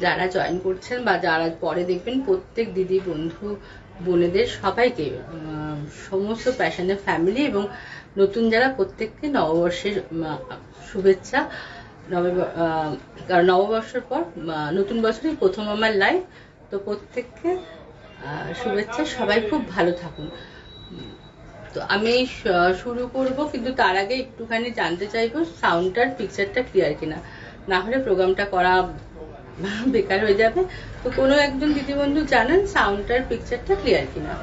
যারা জয়েন করছেন বা যারা পরে দেখবেন, প্রত্যেক দিদি বন্ধু বোনেদের সবাইকে সমস্ত প্যাশনের ফ্যামিলি এবং নতুন যারা প্রত্যেককে নববর্ষের শুভেচ্ছা। কারণ নববর্ষের পর নতুন বছরই প্রথম আমার লাইভ, তো প্রত্যেককে শুভেচ্ছা। সবাই খুব ভালো থাকুন। তো আমি শুরু করব, কিন্তু তার আগে একটুখানি জানতে চাইবো সাউন্ডটার পিকচারটা ক্লিয়ার কিনা, না হলে প্রোগ্রামটা করা বেকার হয়ে যাবে। তো কোনো একজন দিদি বন্ধু জানেন সাউন্ডটার পিকচারটা ক্লিয়ার কিনা?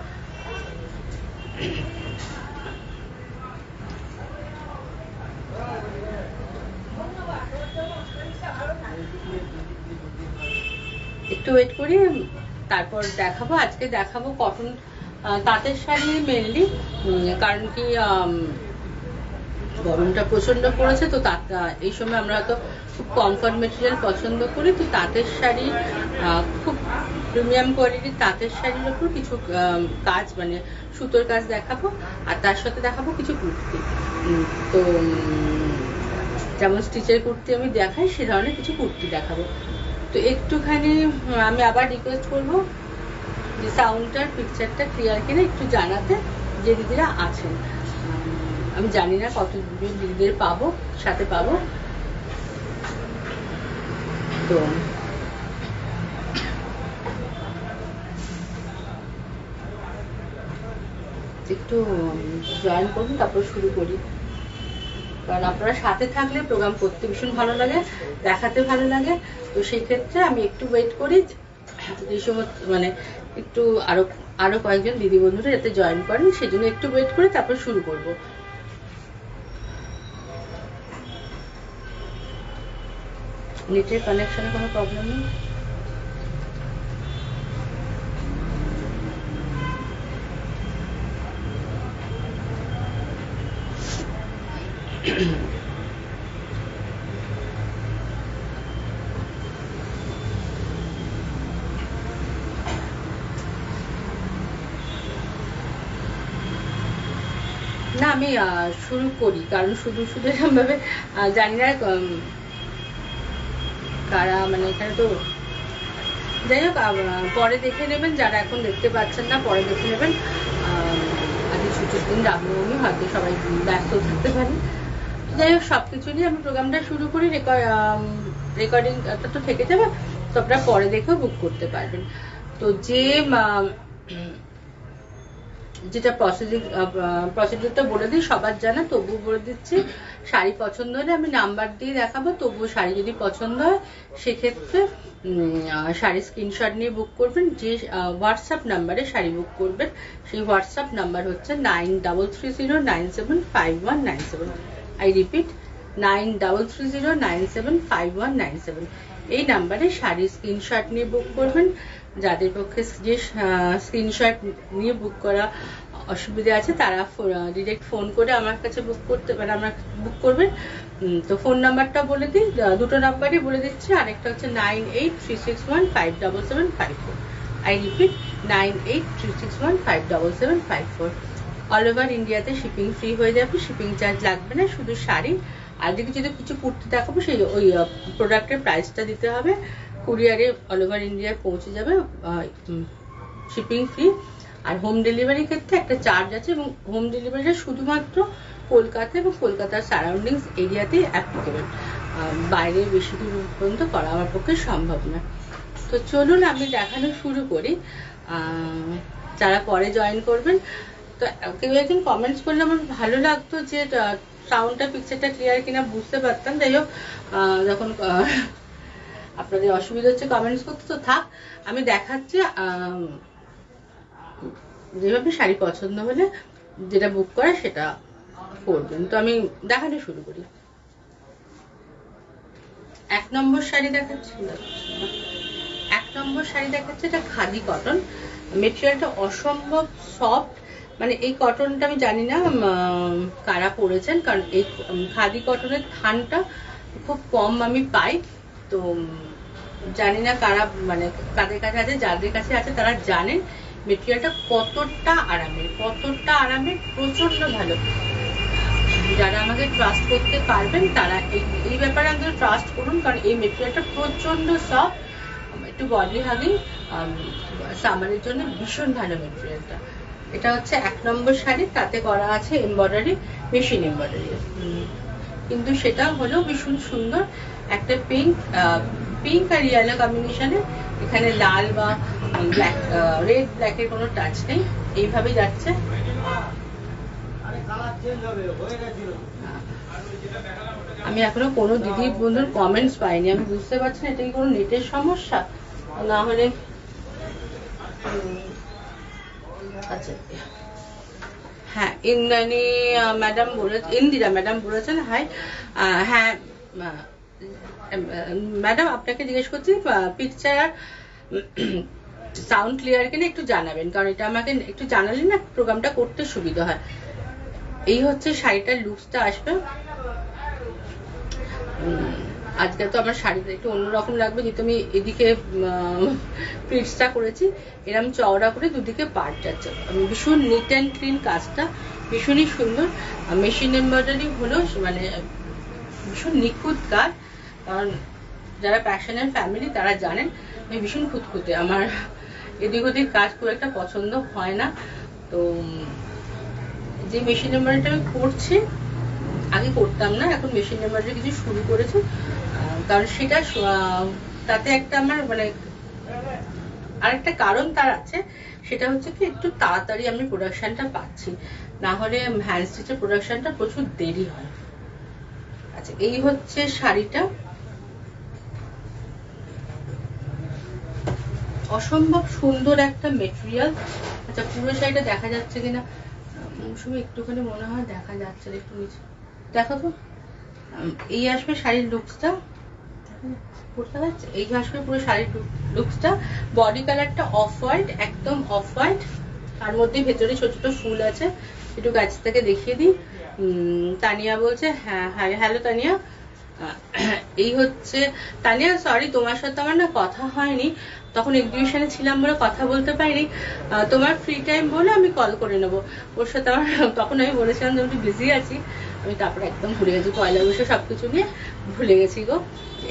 একটু ওয়েট করি, তারপর দেখাবো। আজকে দেখাবো কটন তাঁতের শাড়ি মেনলি, কারণ কি গরমটা প্রচন্ড পড়েছে, তো এই সময় আমরা হয়তো খুব কমফর্ট মেটেরিয়াল পছন্দ করি। তো তাঁতের শাড়ি, খুব প্রিমিয়াম কোয়ালিটির তাঁতের শাড়ির ওপর কিছু কাজ, মানে সুতোর কাজ দেখাবো, আর তার সাথে দেখাবো কিছু কুর্তি। তো যেমন স্টিচের কুর্তি আমি দেখাই, সে ধরনের কিছু কুর্তি দেখাবো। তো একটুখানি আমি আবার রিকোয়েস্ট করবো যে সাউন্ডটার পিকচারটা ক্লিয়ার কিনা একটু জানাতে, যে দিদিরা আছেন। আমি জানি না কতজন দিদিদের পাবো, সাথে পাবো। তো একটু জয়েন করুন, তারপর শুরু করি। কারণ আপনারা সাথে থাকলে প্রোগ্রাম করতে ভীষণ ভালো লাগে, দেখাতে ভালো লাগে। তো সেই ক্ষেত্রে আমি একটু ওয়েট করি, যে সময় মানে একটু আরো কয়েকজন দিদি বন্ধুরা যাতে জয়েন করেন, সেই জন্য একটু ওয়েট করে তারপর শুরু করব। নেটের কানেকশনে কোনো প্রবলেম নেই? না, আমি শুরু করি, কারণ শুধু এরকম ভাবে জানি না কারা, মানে এখানে তো যাই হোক, পরে দেখে নেবেন। যারা এখন দেখতে পাচ্ছেন না, পরে দেখে নেবেন। আজকে ছুটির দিন, রামনবমী, হয়তো সবাই ব্যস্ত থাকতে পারে। যাই হোক, সবকিছু নিয়ে আমি প্রোগ্রামটা শুরু করি। রেকর্ডিংটা তো থেকে যাবে, তো আপনারা পরে দেখেও বুক করতে পারবেন। তো যেটা প্রসিডিউরটা বলে দিই, সবার জানা, তবুও বলে দিচ্ছি। শাড়ি পছন্দ হলে আমি নাম্বার দিয়ে দেখাবো, তবুও শাড়ি যদি পছন্দ হয় সেক্ষেত্রে শাড়ির স্ক্রিনশট নিয়ে বুক করবেন। যে হোয়াটসঅ্যাপ নাম্বারে শাড়ি বুক করবেন, সেই হোয়াটসঅ্যাপ নাম্বার হচ্ছে 9330975197। I repeat, 9330975197। এই নাম্বারে শাড়ির স্ক্রিনশট নিয়ে বুক করবেন। যাদের পক্ষে যে স্ক্রিনশট নিয়ে বুক করা অসুবিধা আছে, তারা ডিরেক্ট ফোন করে আমার কাছে বুক করবেন। তো ফোন নাম্বারটা বলে দিই, দুটো নাম্বারই বলে দিচ্ছি। আরেকটা হচ্ছে 9836157754। I repeat, 9836157754। অল ওভার ইন্ডিয়াতে শিপিং ফ্রি হয়ে যাবে, শিপিং চার্জ লাগবে না, শুধু শাড়ি আর যদি কিছু কুর্তি দেখাবো, সেই ওই প্রোডাক্টের প্রাইসটা দিতে হবে। কুরিয়ারে অল ওভার ইন্ডিয়ায় পৌঁছে যাবে, শিপিং ফ্রি। আর হোম ডেলিভারির ক্ষেত্রে একটা চার্জ আছে, এবং হোম ডেলিভারিটা শুধুমাত্র কলকাতা এবং কলকাতার সারাউন্ডিংস এরিয়াতে অ্যাপ্লিকেবল। বাইরে বেশি দূর পর্যন্ত করা আমার পক্ষে সম্ভব না। তো চলুন আমি দেখানো শুরু করি। যারা পরে জয়েন করবেন, তো কেউ একজন কমেন্টস করলে আমার ভালো লাগতো, যে সাউন্ডটা পিকচারটা ক্লিয়ার কিনা বুঝতে পারতাম। যাই হোক, যখন আপনাদের অসুবিধা হচ্ছে কমেন্টস করতে, তো থাক, আমি দেখাচ্ছি। যেভাবে শাড়ি পছন্দ হলে যেটা বুক করে সেটা করবেন। তো আমি দেখানো শুরু করি। 1 নম্বর শাড়ি দেখাচ্ছি। 1 নম্বর শাড়ি দেখাচ্ছে, এটা খাদি কটন। মেটেরিয়ালটা অসম্ভব সফট, মানে এই কটনটা আমি জানি না কারা পরেছেন, কারণ এই খাদি কটনের থানটা খুব কম আমি পাই। তো জানি না কারা, মানে কাদের কাছে আছে, যাদের কাছে আছে তারা জানেন মেটেরিয়ালটা কতটা আরামের, প্রচন্ড ভালো। যারা আমাকে ট্রাস্ট করতে পারবেন তারা এই ব্যাপারে আমাদের ট্রাস্ট করুন, কারণ এই মেটেরিয়ালটা প্রচন্ড সফট। একটু বডি হাগিং, সামারের জন্য ভীষণ ভালো মেটেরিয়ালটা। এটা হচ্ছে 1 নম্বর শাড়ি, তাতে করা আছে এমব্রয়ডারি, মেশিন এমব্রয়ডারি, কিন্তু সেটা হলো ভীষণ সুন্দর। একটা পিঙ্ক আর ইয়েলো কম্বিনেশনে, এখানে লাল বা ব্ল্যাক, রেড ব্ল্যাকের কোনো টাচ নেই, এইভাবে যাচ্ছে। আমি এখনো কোনো দিদি বন্ধুর কমেন্টস পাইনি, আমি বুঝতে পারছি না এটা কি কোনো নেটের সমস্যা না হলে। আচ্ছা, হ্যাঁ, ইন্দ্রাণী ম্যাডাম বলেছেন, ইন্দিরা ম্যাডাম বলেছেন হাই। হ্যাঁ ম্যাডাম, আপনাকে জিজ্ঞেস করছি পিকচার আর সাউন্ড ক্লিয়ার কিনা একটু জানাবেন, কারণ এটা আমাকে একটু জানালে না প্রোগ্রামটা করতে সুবিধা হয়। এই হচ্ছে শাড়িটার লুকসটা আসবে। আজকে তো আমার শাড়িটা একটু অন্যরকম লাগবে, যেহেতু আমি এদিকে প্রিন্টসটা করেছি, এরকম চওড়া করে দুদিকে পার্ট যাচ্ছে। ভীষণ নিট অ্যান্ড ক্লিন, কাজটা ভীষণই সুন্দর। মেশিন এমব্রয়ডারি হলো মানে ভীষণ নিখুঁত কাজ, কারণ যারা প্যাশনের ফ্যামিলি তারা জানেন আমি ভীষণ খুঁতখুঁতে, আমার এদিক ওদিক কাজ খুব একটা পছন্দ হয় না। তো যে মেশিন এমব্রয়ডারিটা আমি করছি, আগে করতাম না, এখন মেশিন এমব্রয়ডারি কিছু শুরু করেছি, কারণ সেটা তাতে একটা আমার মানে আরেকটা কারণ তার আছে, সেটা হচ্ছে কি একটু তাড়াতাড়ি আমি প্রোডাকশনটা পাচ্ছি, না হলে হ্যান্ড স্টিচের প্রোডাকশনটা প্রচুর দেরি হয়। আচ্ছা, এই হচ্ছে শাড়িটা, অসম্ভব সুন্দর একটা মেটেরিয়াল। আচ্ছা, পুরো শাড়িটা দেখা যাচ্ছে কিনা, মৌসুমি একটুখানি মনে হয় দেখা যাচ্ছে, একটু নিচে দেখো তো। এই আসবে শাড়ির লুকসটা, বুঝতে পারছে, এই আসবে পুরো শাড়ির লুকসটা। বডি কালারটা অফ হোয়াইট, একদম অফ হোয়াইট, তার মধ্যে ভেতরে ছোট ছোট ফুল আছে। একটু কাছ থেকে দেখিয়ে দিই। তানিয়া বলছে, হ্যাঁ হ্যালো তানিয়া। এই হচ্ছে তানিয়া, সরি তোমার সাথে আমার না কথা হয়নি, তখন এক্সিবিশনে ছিলাম বলে কথা বলতে পারিনি। তোমার ফ্রি টাইম বলে আমি কল করে নেবো। ওর সাথে আমার তখন আমি বলেছিলাম যে আমি বিজি আছি, আমি তারপরে একদম ভুলে গেছি, পয়লা বৈশাখ সবকিছু নিয়ে ভুলে গেছি গো।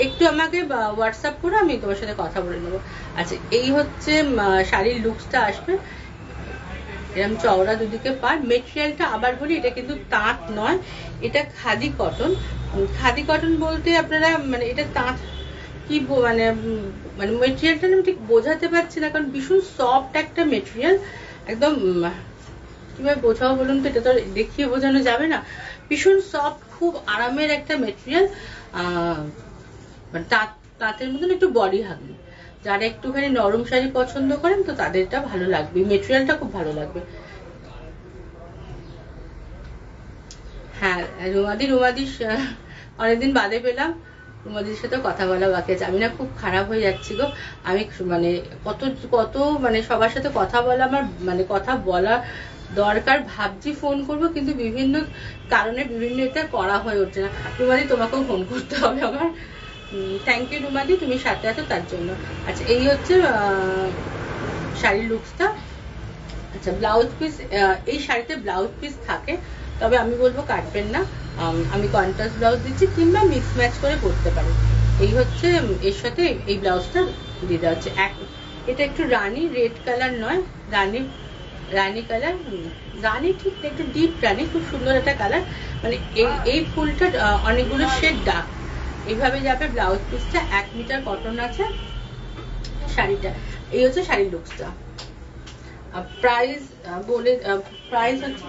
একটু আমাকে হোয়াটসঅ্যাপ করে আমি তোমার সাথে কথা বলে নেবো। আচ্ছা, এই হচ্ছে শাড়ির লুকসটা আসবে, এরকম চওড়া দুদিকে পার। মেটেরিয়ালটা আবার বলি, এটা কিন্তু তাঁত নয়, এটা খাদি কটন। খাদি কটন বলতে আপনারা মানে এটা তাঁত কি মানে মানে মেটেরিয়ালটা আমি ঠিক বোঝাতে পারছি না, কারণ ভীষণ সফট একটা মেটেরিয়াল, একদম কিভাবে বোঝাবো বলুন তো, এটা তো দেখিয়ে বোঝানো যাবে না। ভীষণ সফট, খুব আরামের একটা মেটেরিয়াল, মানে তাঁতের মতন একটু বডি হাগি। যারা একটুখানি নরম শাড়ি পছন্দ করেন তো তাদেরটা ভালো লাগবে, মেটেরিয়ালটা খুব ভালো লাগবে। হ্যাঁ রুমাদি অনেকদিন বাদে পেলাম, রুমাদির সাথে কথা বলা বাকি আছে। আমি না খুব খারাপ হয়ে যাচ্ছি গো, আমি মানে কত মানে সবার সাথে কথা বলা আমার মানে কথা বলা দরকার, ভাবছি ফোন করব, কিন্তু বিভিন্ন কারণে বিভিন্ন এটা করা হয়ে উঠছে না। রুমাদি তোমাকেও ফোন করতে হবে আমার। থ্যাংক ইউ রুমাদি, তুমি সাথে আছো তার জন্য। আচ্ছা, এই হচ্ছে শাড়ির লুকসটা। আচ্ছা, ব্লাউজ পিস, এই শাড়িতে ব্লাউজ পিস থাকে, তবে আমি বলবো কাটবেন না, আমি কন্ট্রাস্ট ব্লাউজ দিচ্ছি, কিংবা মিক্স ম্যাচ করে পরতে পারেন। এই হচ্ছে এর সাথে এই ব্লাউজটা দিয়ে দেওয়া হচ্ছে। এটা একটু রানী রেড কালার নয়, রানী কালার, রানী ঠিক একটু ডিপ রানী, খুব সুন্দর একটা কালার, মানে এই ফুলটা অনেকগুলো শেড ডার্ক, এইভাবে যাবে ব্লাউজ পিসটা। 1 মিটার কটন আছে শাড়িটা। এই হচ্ছে শাড়ির লুকসটা। প্রাইস বলে, প্রাইস হচ্ছে,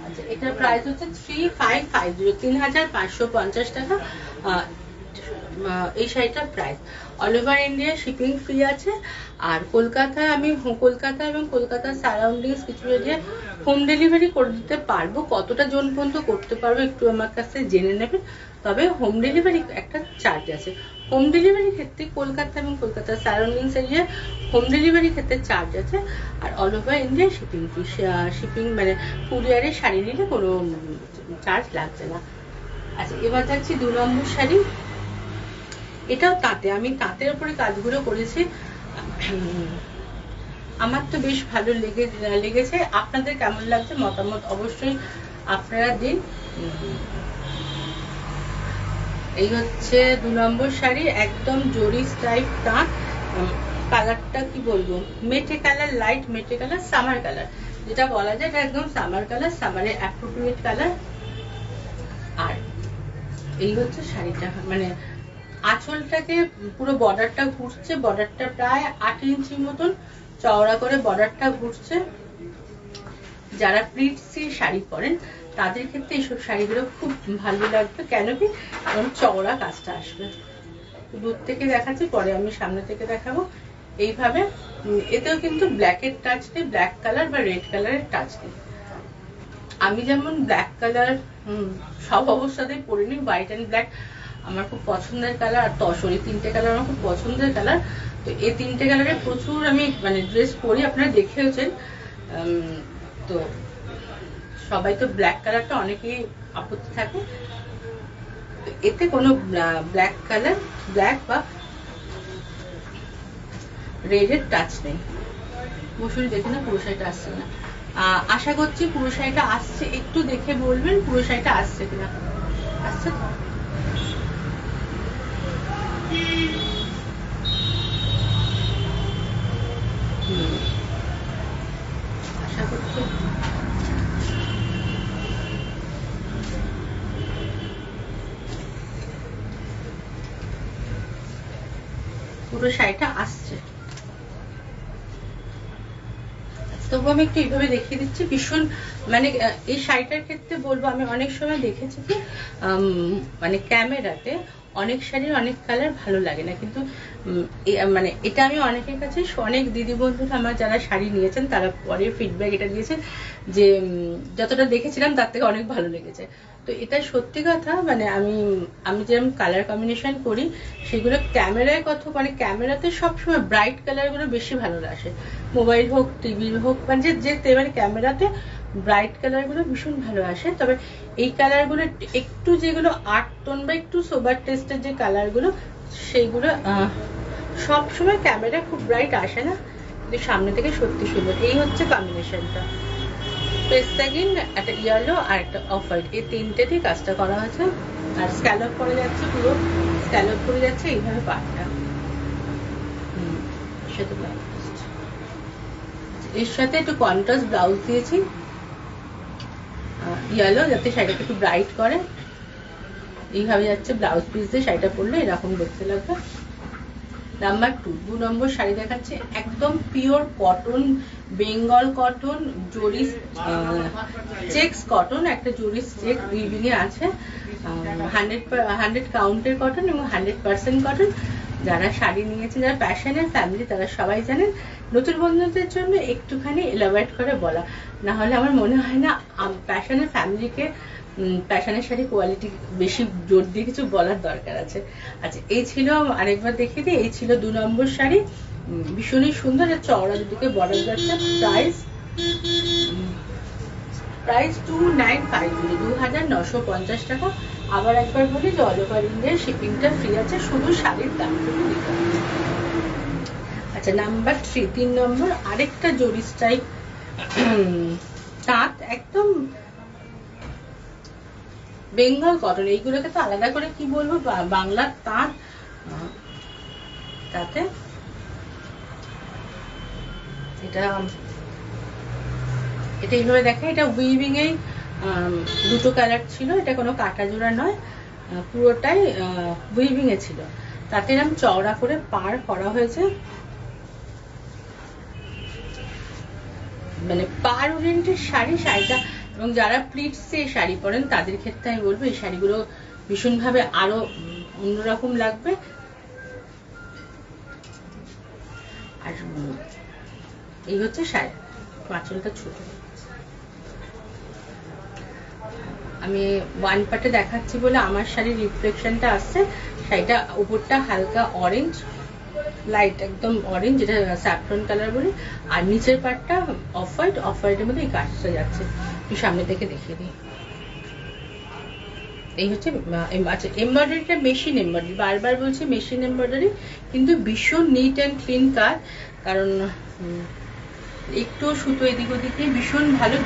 আচ্ছা এটার প্রাইস হচ্ছে 3550, 3550 টাকা এই শাড়িটার price. All over India shipping free আছে। আর কলকাতায় আমি কলকাতা এবং কলকাতার সারাউন্ডিংস কিছু এরিয়া হোম ডেলিভারি করে দিতে পারবো, কতটা জন পর্যন্ত করতে পারবো একটু আমার কাছে জেনে নেবেন। তবে হোম ডেলিভারি একটা চার্জ আছে, হোম ডেলিভারি ক্ষেত্রে কলকাতা এবং কলকাতার সারাউন্ডিংস এরিয়া হোম ডেলিভারি ক্ষেত্রে চার্জ আছে। আর all over India shipping free, shipping মানে কুরিয়ারে শাড়ি নিলে কোনো চার্জ লাগছে না। আচ্ছা, এবার যাচ্ছি 2 নম্বর শাড়ি। এটাও তাঁতে, আমি তাঁতের উপরে কাজগুলো করেছি, আমার তো বেশ ভালো লেগেছে। আপনাদের কেমন লাগছে মতামত অবশ্যই আপনারা দিন। এই হচ্ছে 2 নম্বর শাড়ি, একদম জরিস টাইপ তাঁত, কালারটা কি বলবো, মেটে কালার, লাইট মেটে কালার, সামার কালার যেটা বলা যায়, এটা একদম সামার কালার, সামারের অ্যাপ্রোপ্রিয়েট কালার। আর এই হচ্ছে শাড়িটা, মানে আঁচলটাকে পুরো বর্ডারটা ঘুরছে, বর্ডারটা প্রায় 8 ইঞ্চি মতন চওড়া করে বর্ডারটা ঘুরছে। যারা প্রিন্সি শাড়ি পরেন তাদের ক্ষেত্রে এইসব শাড়িগুলো খুব ভালো লাগবে, কেন কি কারণ চওড়া কাজটা আসবে। দূর থেকে দেখাচ্ছি, পরে আমি সামনে থেকে দেখাবো। এইভাবে এতেও কিন্তু ব্ল্যাকের টাচ নেই, ব্ল্যাক কালার বা রেড কালারের টাচ নেই। আমি যেমন ব্ল্যাক কালার সব অবস্থাতেই পরিনি, হোয়াইট অ্যান্ড ব্ল্যাক আমার খুব পছন্দের কালার, আর তসর, এই 3টে কালার আমার খুব পছন্দের কালার। তো এই 3টে কালারে প্রচুর আমি মানে ড্রেস পরি, আপনারা দেখেওছেন। তো সবাই তো ব্ল্যাক কালারটা অনেকেই আপত্তি থাকে, তো এতে কোনো ব্ল্যাক কালার, ব্ল্যাক বা রেডের টাচ নেই। বসুন দেখে না পুরো শাড়িটা আসছে না, আশা করছি পুরো শাড়িটা আসছে, একটু দেখে বলবেন পুরো শাড়িটা আসছে কিনা। আসছে তো? আশা করছি পুরো শাড়িটা আসছে। তবু আমি একটু এইভাবে দেখিয়ে দিচ্ছি। ভীষণ মানে এই শাড়িটার ক্ষেত্রে বলবো, আমি অনেক সময় দেখেছি যে মানে ক্যামেরাতে অনেক শাড়ির অনেক কালার ভালো লাগে না, কিন্তু মানে এটা আমি অনেকের কাছে, অনেক দিদি বন্ধুরা আমার যারা শাড়ি নিয়েছেন তারা পরে ফিডব্যাক এটা দিয়েছেন যে যতটা দেখেছিলাম তার থেকে অনেক ভালো লেগেছে। তো এটা সত্যি কথা, মানে আমি যেরকম কালার কম্বিনেশন করি সেগুলো ক্যামেরায় কত, মানে ক্যামেরাতে সবসময় ব্রাইট কালার গুলো বেশি ভালো আসে, মোবাইল হোক টিভি হোক, মানে যে মানে ক্যামেরাতে ব্রাইট কালার গুলো ভীষণ ভালো আসে। তবে এই কালার গুলো একটু যেগুলো 8 টোন বা একটু সোবার টেস্টের যে কালার গুলো, সেইগুলো সবসময় ক্যামেরা খুব ব্রাইট আসে না, কিন্তু সামনে থেকে সত্যি সুন্দর। এই হচ্ছে কম্বিনেশনটা, পেস্তা গ্রিন, একটা ইয়েলো আর একটা অফ হোয়াইট, এই 3টেতেই কাজটা করা হয়েছে। আর স্ক্যালপ করে যাচ্ছে, পুরো স্ক্যালপ করে যাচ্ছে এইভাবে পাটটা। এর সাথে একটু কন্ট্রাস্ট ব্লাউজ দিয়েছি ইয়েলো, যাতে শাড়িটাকে একটু ব্রাইট করে। এইভাবে যাচ্ছে ব্লাউজ পিস দিয়ে, শাড়িটা পরলে এরকম দেখতে লাগবে। নাম্বার 2 নম্বর শাড়ি দেখাচ্ছে, একদম pure cotton, Bengal cotton, জরিস checks cotton, একটা জরিস চেক উইভিং এ আছে, 100 কাউন্টের কটন এবং 100% কটন। যারা শাড়ি নিয়েছেন, যারা প্যাশনের ফ্যামিলি, তারা সবাই জানেন। নতুন বন্ধুদের জন্য একটুখানি এলাবোরেট করে বলা, না হলে আমার মনে হয় না প্যাশনের ফ্যামিলিকে প্যাশনের শাড়ি কোয়ালিটি বেশি জোর দিয়ে কিছু বলার দরকার আছে। আচ্ছা, এই ছিল, আরেকবার দেখিয়ে দিই, এই ছিল 2 নম্বর শাড়ি, ভীষণই সুন্দর, চওড়া দুদিকে বর্ডার যাচ্ছে। প্রাইস 2950, 2950 টাকা। আবার একবার বলি যে অল ওভার ইন্ডিয়া শিপিংটা ফ্রি আছে, শুধু শাড়ির দামটুকু দিতে হবে। আচ্ছা, নাম্বার 3 নম্বর, আরেকটা জরিস টাইপ তাঁত, একদম বেঙ্গল কটন। এইগুলোকে তো আলাদা করে কি বলবো, বাংলার তাঁত। তাতে এটা এইভাবে দেখে, এটা উইভিং এ 2টো কালার ছিল, এটা কোনো কাটা জোড়া নয়, পুরোটাই উইভিং এ ছিল। তাতে এরকম চওড়া করে পার করা হয়েছে, মানে পার ওরিয়েন্টেড শাড়ি শাড়িটা। এবং যারা প্লিটসে শাড়ি পরেন তাদের ক্ষেত্রে আমি বলবো এই শাড়িগুলো ভীষণভাবে আরো অন্যরকম লাগবে। আর এই হচ্ছে শাড়ি, আঁচলটা ছোট। আমি ওয়ান পার্টে দেখাচ্ছি বলে আমার শাড়ির রিফ্লেকশনটা আসছে। শাড়িটা উপরটা হালকা অরেঞ্জ, লাইট একদম অরেঞ্জ, যেটা স্যাফরন কালার বলি, আর নিচের পার্টটা অফ হোয়াইট, অফ হোয়াইটের মধ্যে এই কাজটা যাচ্ছে। একটু সামনে থেকে দেখিয়ে দিই। এই হচ্ছে এমব্রয়ডারিটা, মেশিন এমব্রয়ডারি, বারবার বলছি মেশিন এমব্রয়ডারি, কিন্তু ভীষণ নিট অ্যান্ড ক্লিন কাজ। কারণ একটু সুতো এদিক ওদিক দিয়ে ভীষণ ভালো।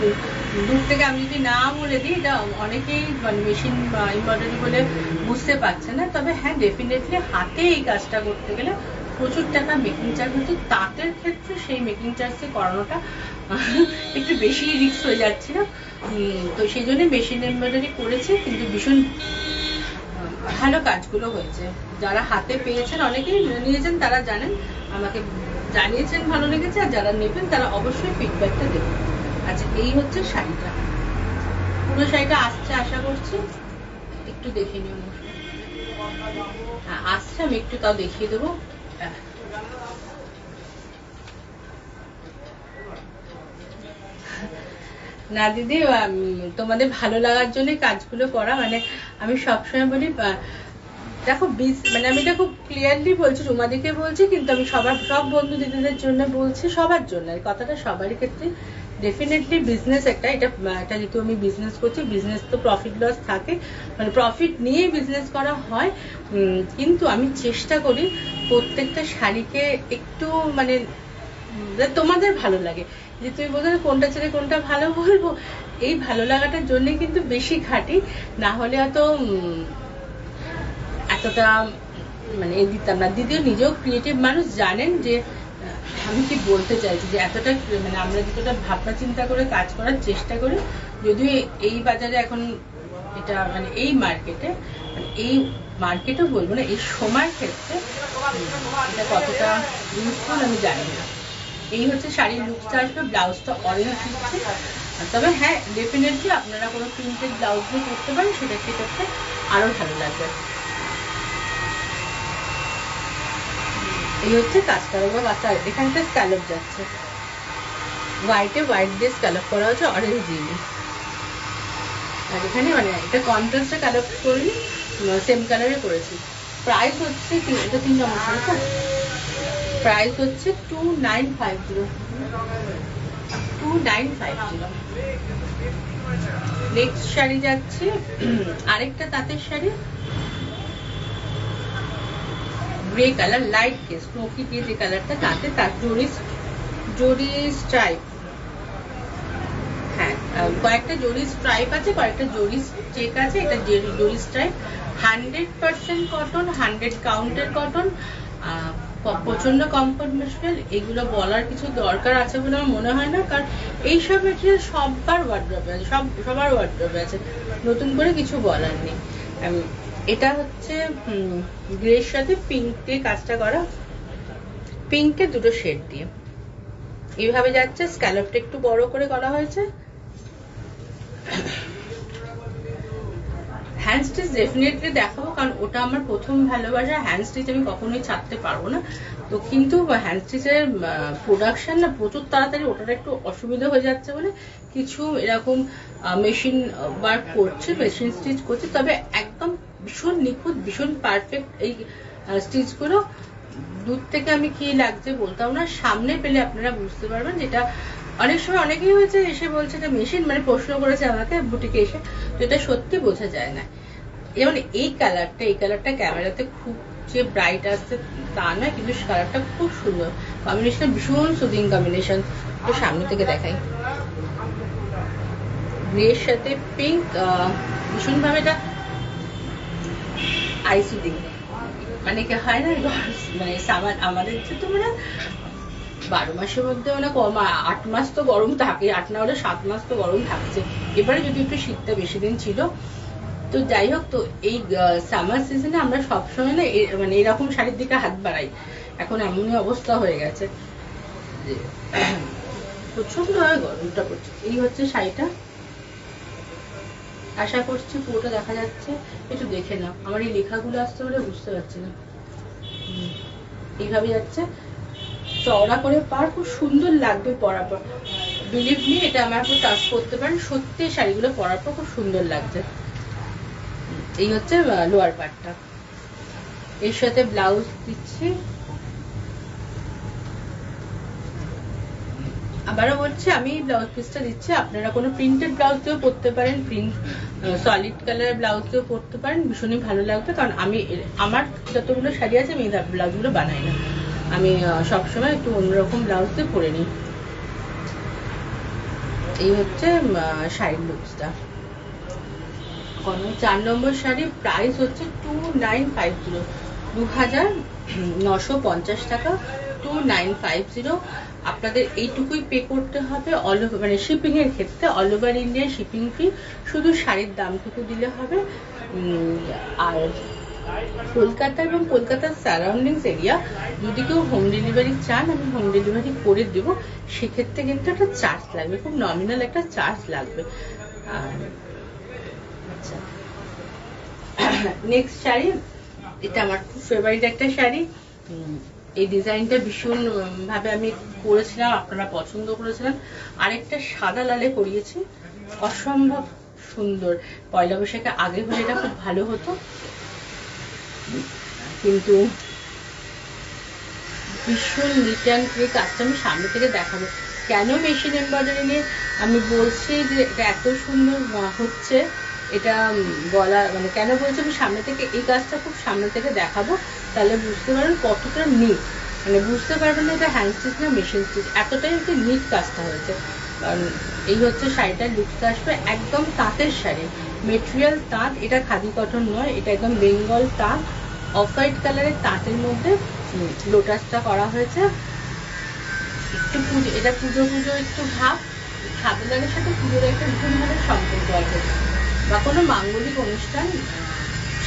দূর থেকে আমি যদি না বলে দিই, এটা অনেকেই মানে মেশিন এমব্রয়ডারি বলে বুঝতে পারছে না, তবে হ্যাঁ ডেফিনেটলি হাতে এই কাজটা করতে গেলে প্রচুর টাকা মেকিং চার্জ হচ্ছে। তাঁতের ক্ষেত্রে সেই মেকিং চার্জে করানোটা একটু বেশি রিস্ক হয়ে যাচ্ছিল, তো সেই জন্য মেশিন এমব্রয়ডারি করেছে, কিন্তু ভীষণ ভালো কাজগুলো হয়েছে। যারা হাতে পেয়েছেন, অনেকেই নিয়েছেন, তারা জানেন, আমাকে জানিয়েছেন ভালো লেগেছে, আর যারা নেবেন তারা অবশ্যই ফিডব্যাকটা দেবেন। আচ্ছা, এই হচ্ছে শাড়িটা, পুরো শাড়িটা আসছে আশা করছি, একটু দেখে নিও। আসছে, আমি একটু তাও দেখিয়ে দেবো। না দিদি, তোমাদের ভালো লাগার জন্য কাজগুলো করা, মানে আমি সবসময় বলি, দেখো মানে আমি এটা খুব ক্লিয়ারলি বলছি, রুমাদিকে বলছি, কিন্তু আমি সব বন্ধু দিদিদের জন্য বলছি, সবার জন্য এই কথাটা, সবারই ক্ষেত্রে। ডেফিনেটলি বিজনেস এটা যেহেতু আমি বিজনেস করছি, বিজনেস তো প্রফিট লস থাকে, মানে প্রফিট নিয়ে বিজনেস করা হয়, কিন্তু আমি চেষ্টা করি প্রত্যেকটা শাড়িকে একটু মানে তোমাদের ভালো লাগে, যে তুমি বলছো কোনটা ছেড়ে কোনটা ভালো বলবো, এই ভালো লাগাটার জন্য কিন্তু বেশি খাটি, না হলে এতটা মানে দিতাম না। দিদিও নিজেও ক্রিয়েটিভ মানুষ, জানেন যে আমি কি বলতে চাইছি, যে এতটা মানে আমরা যতটা ভাবনা চিন্তা করে কাজ করার চেষ্টা করি, যদিও এই বাজারে এখন এটা মানে এই মার্কেটও বলবো না, এই সময়ের ক্ষেত্রে এটা কতটা ইউজফুল আমি জানি না। এই হচ্ছে শাড়ির লুকসটা আসবে, ব্লাউজটা অরেঞ্জ দিচ্ছে, তবে হ্যাঁ ডেফিনেটলি আপনারা কোনো প্রিন্টেড ব্লাউজ দিয়ে করতে পারেন, সেটা ক্ষেত্রে আরো ভালো লাগবে। এই হচ্ছে কাজটা, বাচ্চা এখানে তো স্ক্যালপ যাচ্ছে, হোয়াইট দিয়ে স্ক্যালপ করা হচ্ছে অরেঞ্জ দিয়ে, আর এখানে মানে এটা কন্ট্রাস্টে স্ক্যালপ করিনি, সেম কালারে করেছি। প্রাইস হচ্ছে এটা 3 নম্বর শাড়িটা, প্রাইস হচ্ছে 2950। নেক্সট শাড়ি যাচ্ছে, আরেকটা তাঁতের sari, grey colour, light grey, smoky দিয়ে যে কালারটা, তাতে তার জরি স্ট্রাইপ, হ্যাঁ কয়েকটা জরি স্ট্রাইপ আছে, কয়েকটা জরি চেক আছে, এটা জরি স্ট্রাইপ, 100% কটন, 100 কাউন্টের কটন, প্রচন্ড কমফোর্ট ম্যাটেরিয়াল। এগুলো বলার কিছু দরকার আছে বলে আমার মনে হয় না, কারণ এইসব ম্যাটেরিয়াল সবার ওয়ার্ড্রবে আছে, সবার ওয়ার্ড্রবে আছে, নতুন করে কিছু বলার নেই। এটা হচ্ছে গ্রের সাথে পিঙ্ক দিয়ে কাজটা করা, পিঙ্কে দুটো শেড দিয়ে এইভাবে যাচ্ছে, স্ক্যালপটা একটু বড় করে করা হয়েছে। হ্যান্ড স্টিচ ডেফিনেটলি দেখাবো, কারণ ওটা আমার প্রথম ভালোবাসা, হ্যান্ড স্টিচ আমি কখনোই ছাড়তে পারবো না, তো কিন্তু হ্যান্ড স্টিচের প্রোডাকশন না প্রচুর তাড়াতাড়ি, ওটার একটু অসুবিধা হয়ে যাচ্ছে বলে কিছু এরকম মেশিন ওয়ার্ক করছে, মেশিন স্টিচ করছে, তবে একদম ভীষণ নিখুঁত, ভীষণ পারফেক্ট এই স্টিচ গুলো। দূর থেকে আমি কি লাগছে বলতাম না, সামনে পেলে আপনারা বুঝতে পারবেন। যেটা অনেক সময় অনেকেই হয়েছে এসে বলছে এটা মেশিন, মানে প্রশ্ন করেছে আমাকে বুটিকে এসে, তো এটা সত্যি বোঝা যায় না। যেমন এই কালারটা ক্যামেরাতে খুব যে ব্রাইট আসছে তা নয়, কিন্তু কালারটা খুব সুন্দর, কম্বিনেশন ভীষণ সুদিং কম্বিনেশন। তো সামনে থেকে দেখাই, গ্রের সাথে পিঙ্ক, ভীষণ ভাবে এটা আইসুদিং, মানে কি হয় না, মানে আমাদের তো মানে 12 মাসের মধ্যে মানে 8 মাস তো গরম থাকে, 8 না হলে 7 মাস তো গরম থাকছে, এবারে যদি একটু শীতটা বেশি দিন ছিল। তো যাই হোক, তো এই সামার সিজনে আমরা সবসময় না মানে এরকম শাড়ির দিকে হাত বাড়াই, এখন এমনই অবস্থা হয়ে গেছে প্রচন্ড গরমটা পড়ছে। এই হচ্ছে শাড়িটা, আশা করছি পুরোটা দেখা যাচ্ছে, একটু দেখে নাও, আমার এই লেখাগুলো আসতে বলে বুঝতে পারছি না। এইভাবে যাচ্ছে, চওড়া করে পার, খুব সুন্দর লাগবে পরার পর, বিলিভ মি, এটা আমার উপর টাচ করতে পারেন, সত্যি শাড়িগুলো পরার পর খুব সুন্দর লাগছে। এই হচ্ছে লোয়ার পার্টটা, এর সাথে ব্লাউজ দিচ্ছি। আবারও বলছি, আমি ব্লাউজ পিসটা দিচ্ছি, আপনারা কোনো প্রিন্টেড ব্লাউজ দিয়েও পরতে পারেন, সলিড কালারের ব্লাউজ দিয়েও পরতে পারেন, ভীষণই ভালো লাগবে। কারণ আমার যতগুলো শাড়ি আছে আমি এই ব্লাউজগুলো বানাই না, আমি সবসময় একটু অন্যরকম ব্লাউজ দিয়ে পরে নিই। এই হচ্ছে শাড়ির লুকসটা। 4 নম্বর শাড়ি প্রাইস হচ্ছে 2950, 2950 টাকা, 2950। আপনাদের এইটুকুই পে করতে হবে অল ওভার, মানে শিপিং এর ক্ষেত্রে all over India shipping free, শুধু শাড়ির দামটুকু দিলে হবে। আর কলকাতা এবং কলকাতার সারাউন্ডিংস এরিয়া যদি কেউ হোম ডেলিভারি চান, আমি হোম ডেলিভারি করে দেবো। সেক্ষেত্রে কিন্তু একটা চার্জ লাগবে, খুব নমিনাল একটা চার্জ লাগবে। আচ্ছা, নেক্সট শাড়ি, এটা আমার খুব ফেভারিট একটা শাড়ি। এই ডিজাইনটা ভীষণ ভাবে আমি করেছিলাম, আপনারা পছন্দ করেছিলেন। আরেকটা সাদা লালে করিয়েছি, অসম্ভব সুন্দর। পয়লা বৈশাখে আগে হলে এটা খুব ভালো হতো, কিন্তু ভীষণ নিট অ্যান্ড ক্লিন। কাজটা আমি সামনে থেকে দেখাবো। কেন মেশিন এমব্রয়ডারি নিয়ে আমি বলছি যে এটা এত সুন্দর হচ্ছে, এটা বলা মানে কেন বলছি, আমি সামনে থেকে এই কাজটা খুব সামনে থেকে দেখাবো, তাহলে বুঝতে পারবেন কতটা নিট, মানে বুঝতে পারবেন না এটা হ্যান্ড স্টিচ না মেশিন স্টিচ, এতটাই একটা নিট কাজটা হয়েছে। কারণ এই হচ্ছে শাড়িটার লুকসটা আসবে, একদম তাঁতের শাড়ি, মেটেরিয়াল তাঁত, এটা খাদি কটন নয়, এটা একদম বেঙ্গল তাঁত, অফ হোয়াইট কালারের তাঁতের মধ্যে লোটাসটা করা হয়েছে। একটু পুজো, এটা পুজো একটু ভাব, সাদা দাগের সাথে পুজোর একটা ভীষণভাবে সম্পর্ক আছে, বা কোনো মাঙ্গলিক অনুষ্ঠান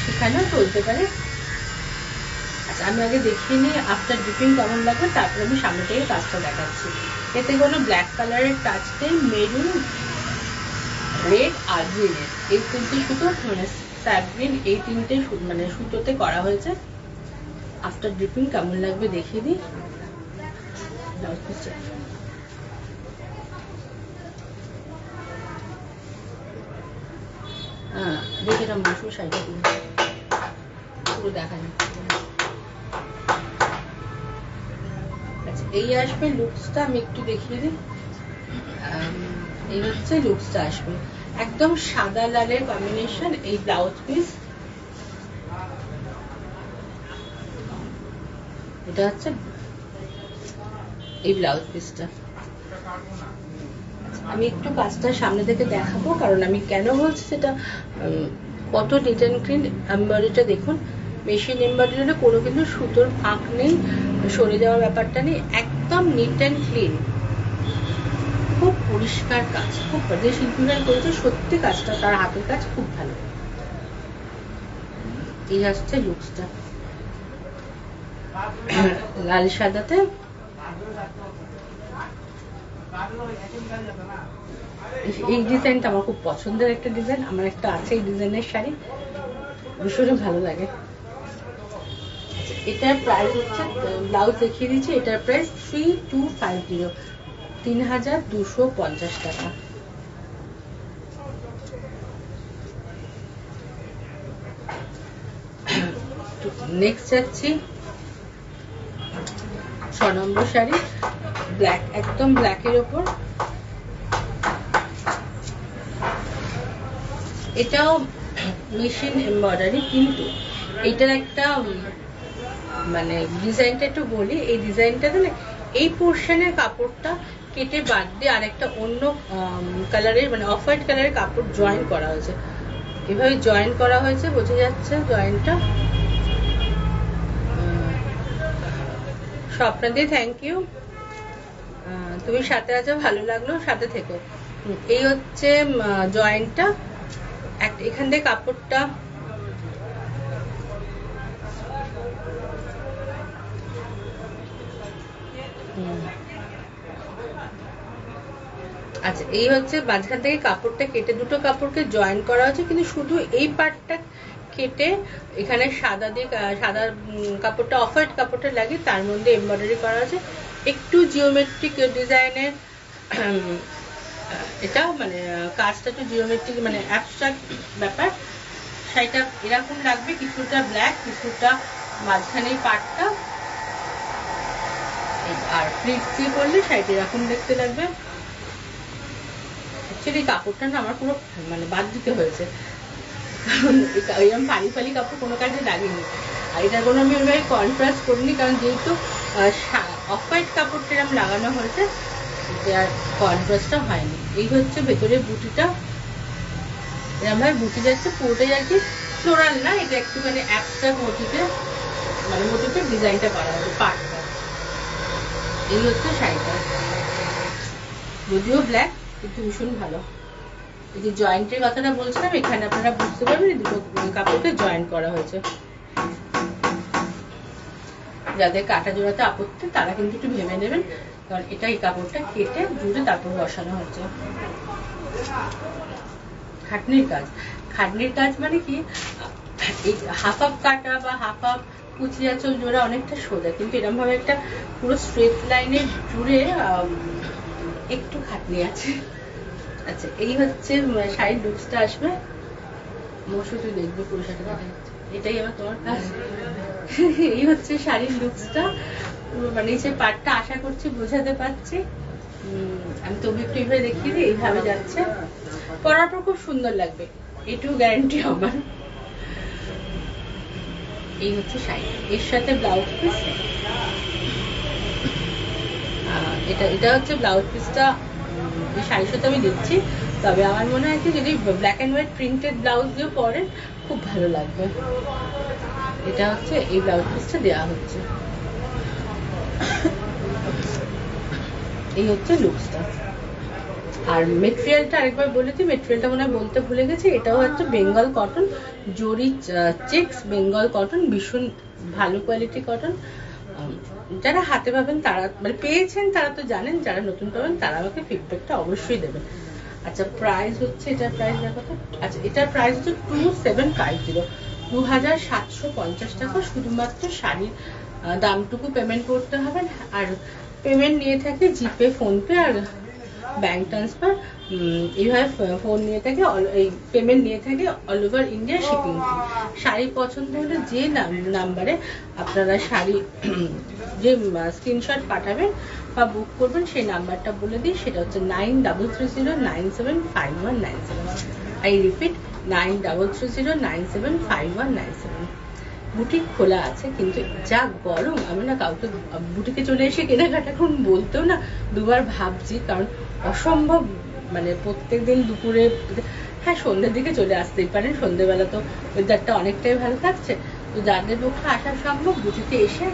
সেখানেও চলতে পারে। আচ্ছা, আমি আগে দেখিয়ে নিই আফটার ডিপিং কেমন লাগবে, তারপরে আমি সামনে থেকে কাজটা দেখাচ্ছি। এতে কোনো ব্ল্যাক কালারের টাচ নেই, মেরুন, রেড আর গ্রিনের এই তিনটে সুতো, মানে স্যাপ্রিন, এই তিনটে মানে সুতোতে করা হয়েছে। আফটার ড্রিপিং কেমন লাগবে দেখিয়ে দিই। হ্যাঁ, দেখে এটা মাসুর শাড়িটা পুরো দেখা যায়। আচ্ছা, এই আসবে লুকসটা, আমি একটু দেখিয়ে দিই। এই হচ্ছে লুকসটা আসবে, একদম সাদা লালের কম্বিনেশন। এই ব্লাউজ পিস, এটা হচ্ছে এই ব্লাউজ পিসটা। আমি একটু কাজটা সামনে থেকে দেখাবো, কারণ আমি কেন বলছি সেটা, কত নিট অ্যান্ড ক্লিন এমব্রয়ডারিটা দেখুন। মেশিন এমব্রয়ডারি কোনো কিন্তু সুতোর ফাঁক নেই, সরে যাওয়ার ব্যাপারটা নেই, একদম নিট অ্যান্ড ক্লিন, খুব পরিষ্কার কাজ। খুব যে শিল্পীরা করেছে সত্যি কাজটা, তার হাতের কাজ খুব ভালো। এই আসছে লুকসটা লাল সাদাতে। এই ডিজাইনটা আমার খুব পছন্দের একটা ডিজাইন, আমার একটা আছে এই ডিজাইনের শাড়ি, ভীষণ ভালো লাগে। এটার প্রাইস হচ্ছে, ব্লাউজ দেখিয়ে দিচ্ছি, এটার প্রাইস 3250, 3250 টাকা। নেক্সট যাচ্ছি 6 নম্বর শাড়ি, ব্ল্যাক, একদম ব্ল্যাকের ওপর। এটাও মেশিন এমব্রয়ডারি, কিন্তু এটার একটা মানে ডিজাইনটা একটু বলি। এই ডিজাইনটা না, এই পোর্শনের কাপড়টা কেটে বাদ দিয়ে আরেকটা অন্য কালারের, মানে অফ হোয়াইট কালারের কাপড় জয়েন করা হয়েছে, এভাবে জয়েন করা হয়েছে, বোঝা যাচ্ছে জয়েন্টটা। স্বপ্নাদি থ্যাংক ইউ, তুমি সাথে আছো, ভালো লাগলো, সাথে থেকো। এই হচ্ছে জয়েন্টটা, এখান থেকে কাপড়টা আচ্ছা, এই হচ্ছে মাঝখান থেকে কাপড়টা কেটে দুটো কাপড়কে জয়েন করা হয়েছে, কিন্তু শুধু এই পার্টটা কেটে এখানে সাদা দিয়ে, সাদা কাপড়টা অফ হোয়াইট কাপড়টা লাগিয়ে তার মধ্যে এমব্রয়ডারি করা আছে, একটু জিওমেট্রিক ডিজাইনের। এটা মানে কাজটা একটু জিওমেট্রিক, মানে অ্যাবস্ট্রাক্ট ব্যাপার। শাড়িটা এরকম লাগবে, কিছুটা ব্ল্যাক, কিছুটা মাঝখানে পাটটা, আর প্লিটস দিয়ে করলে শাড়িটা এরকম দেখতে লাগবে। অ্যাকচুয়ালি কাপড়টা না আমার পুরো মানে বাদ দিতে হয়েছে, কারণ এরকম ফালি ফালি কাপড় কোনো কাজে লাগেনি, আর এটা কোনো আমি ওইভাবে কন্ট্রাস্ট করিনি, কারণ যেহেতু অফ হোয়াইট কাপড়টা এরকম লাগানো হয়েছে আর কন্ট্রাস্টটা হয়নি। এই হচ্ছে ভেতরে বুটিটা, এরকম ভাবে বুটি যাচ্ছে, পুরোটাই আর কি ফ্লোরাল না, এটা একটুখানি অ্যাবস্ট্রাক্ট মোটিভে, মানে মোটিভের ডিজাইনটা করা হবে পাটটা। এই হচ্ছে শাড়িটা, যদিও ব্ল্যাক কিন্তু ভীষণ ভালো। এই যে জয়েন্টের কথাটা বলছিলাম, এখানে আপনারা বুঝতে পারবেন এই দুটো কাপড়কে জয়েন্ট করা হয়েছে। যাদের কাটা জোড়াতে আপত্তি তারা কিন্তু একটু ভেবে নেবেন, কারণ এটা এই কাপড়টা কেটে জুড়ে তারপর বসানো হয়েছে। খাটনির কাজ, খাটনির কাজ মানে কি, এই হাফ আপ কাটা বা হাফ আপ কুচি আঁচল জোড়া অনেকটা সোজা, কিন্তু এরকম ভাবে একটা পুরো স্ট্রেট লাইনে জুড়ে একটু খাটনি আছে। আচ্ছা, এই হচ্ছে শাড়ির লুকসটা আসবে। মশু তুই দেখবি পুরো শাড়িটা দেখা যাচ্ছে, এটাই আমার তোমার কাজ। এই হচ্ছে শাড়ির লুকসটা, পুরো মানে সে পাটটা আশা করছি বোঝাতে পারছি। আমি তবু একটু এইভাবে দেখিয়ে দিই, এইভাবে যাচ্ছে, পরার পর খুব সুন্দর লাগবে, এটুকু গ্যারান্টি আমার। এই হচ্ছে শাড়ি, এর সাথে ব্লাউজ পিস, এটা হচ্ছে ব্লাউজ পিসটা। শাড়ির সাথে আমি দিচ্ছি, তবে আমার মনে হয় কি যদি black and white printed blouse দিয়ে পরেন খুব ভালো লাগবে। এটা হচ্ছে এই ব্লাউজ পিসটা দেওয়া হচ্ছে। এই হচ্ছে লুকসটা। আর মেটেরিয়ালটা আরেকবার বলেছি, মেটেরিয়ালটা মনে হয় বলতে ভুলে গেছি, এটাও হচ্ছে বেঙ্গল কটন, জরি চেক্স বেঙ্গল কটন, ভীষণ ভালো কোয়ালিটি কটন। যারা হাতে পাবেন তারা মানে পেয়েছেন তারা তো জানেন, যারা নতুন পাবেন তারা আমাকে ফিডব্যাকটা অবশ্যই দেবেন। আচ্ছা, প্রাইস হচ্ছে, এটার প্রাইস দেখো তো। আচ্ছা, এটার প্রাইস হচ্ছে 2750, 2750 টাকা। শুধুমাত্র শাড়ির দামটুকু পেমেন্ট করতে হবে। আর পেমেন্ট নিয়ে থাকে জিপে, ফোনপে আর ব্যাংক ট্রান্সফার, এইভাবে ফোন নিয়ে থাকে, এই পেমেন্ট নিয়ে থাকে all over India shipping. Sari পছন্দ হলে যে নাম্বারে আপনারা শাড়ি যে স্ক্রিনশট পাঠাবেন বা বুক করবেন সেই নাম্বারটা বলে দিই, সেটা হচ্ছে 9330975197। I repeat, 9330975197। বুটিক খোলা আছে, কিন্তু যা গরম, আমি না কাউকে বুটিকে চলে এসে কেনাকাটা করুন বলতেও না দুবার ভাবছি, কারণ অসম্ভব, মানে প্রত্যেকদিন দুপুরে, হ্যাঁ সন্ধ্যের দিকে চলে আসতেই পারেন, সন্ধ্যেবেলা তো ওয়েদারটা অনেকটাই ভালো থাকছে, তো যাদের পক্ষে আসা সম্ভব বুটিকে এসে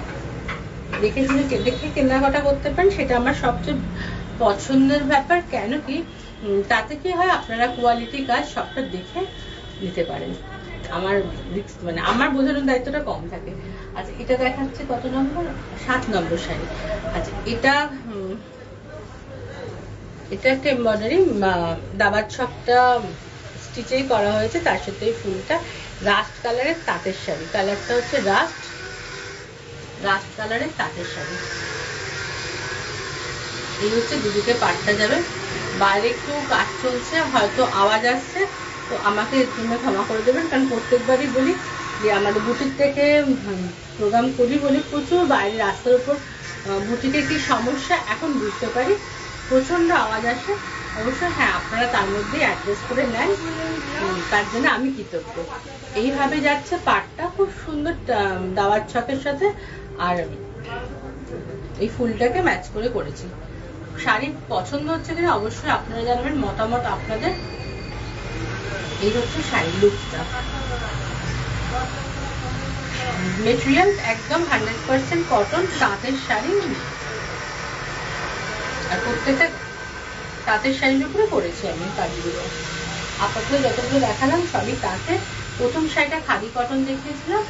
দেখে শুনে দেখে কেনাকাটা করতে পারেন, সেটা আমার সবচেয়ে পছন্দের ব্যাপার। কেন কি, তাতে কি হয়, আপনারা কোয়ালিটি কাজ সবটা দেখে নিতে পারেন, আমার মানে আমার বোঝানোর দায়িত্বটা কম থাকে। আচ্ছা, এটা দেখাচ্ছে কত নম্বর, 7 নম্বর শাড়ি। আচ্ছা, এটা একটা এমব্রয়ডারি দাবার ছকটা স্টিচেই করা হয়েছে, তার সাথে এই ফুলটা রাস্ট কালারের তাঁতের শাড়ি, কালারটা হচ্ছে রাস্ট কালারের তাঁতের শাড়ি। এই হচ্ছে দুদিকে পাটটা যাবে। বাইরে একটু কাজ চলছে, হয়তো আওয়াজ আসছে, তো আমাকে এর জন্য ক্ষমা করে দেবেন, কারণ প্রত্যেকবারই বলি যে আমাদের বুটিক থেকে প্রোগ্রাম করি বলে প্রচুর বাইরে রাস্তার উপর বুটিকে কি সমস্যা এখন বুঝতে পারি, প্রচন্ড আওয়াজ আসে। অবশ্যই হ্যাঁ, আপনারা তার মধ্যে অ্যাডজাস্ট করে নেন, তার জন্য আমি কৃতজ্ঞ। এইভাবে যাচ্ছে পাটটা, খুব সুন্দর দাওয়ার ছকের সাথে, আর এই ফুলটাকে ম্যাচ করে করেছি। শাড়ি পছন্দ হচ্ছে কিনা অবশ্যই আপনারা জানাবেন, মতামত আপনাদের। এই হচ্ছে শাড়ির লুকটা। মেটেরিয়াল একদম 100% কটন তাঁতের শাড়ি, আর প্রত্যেকটা তাঁতের শাড়ির উপরে করেছি আমি কাজগুলো। আপাতত যতগুলো দেখালাম সবই তাঁতের। প্রথম শাড়িটা খাদি কটন দেখিয়েছিলাম,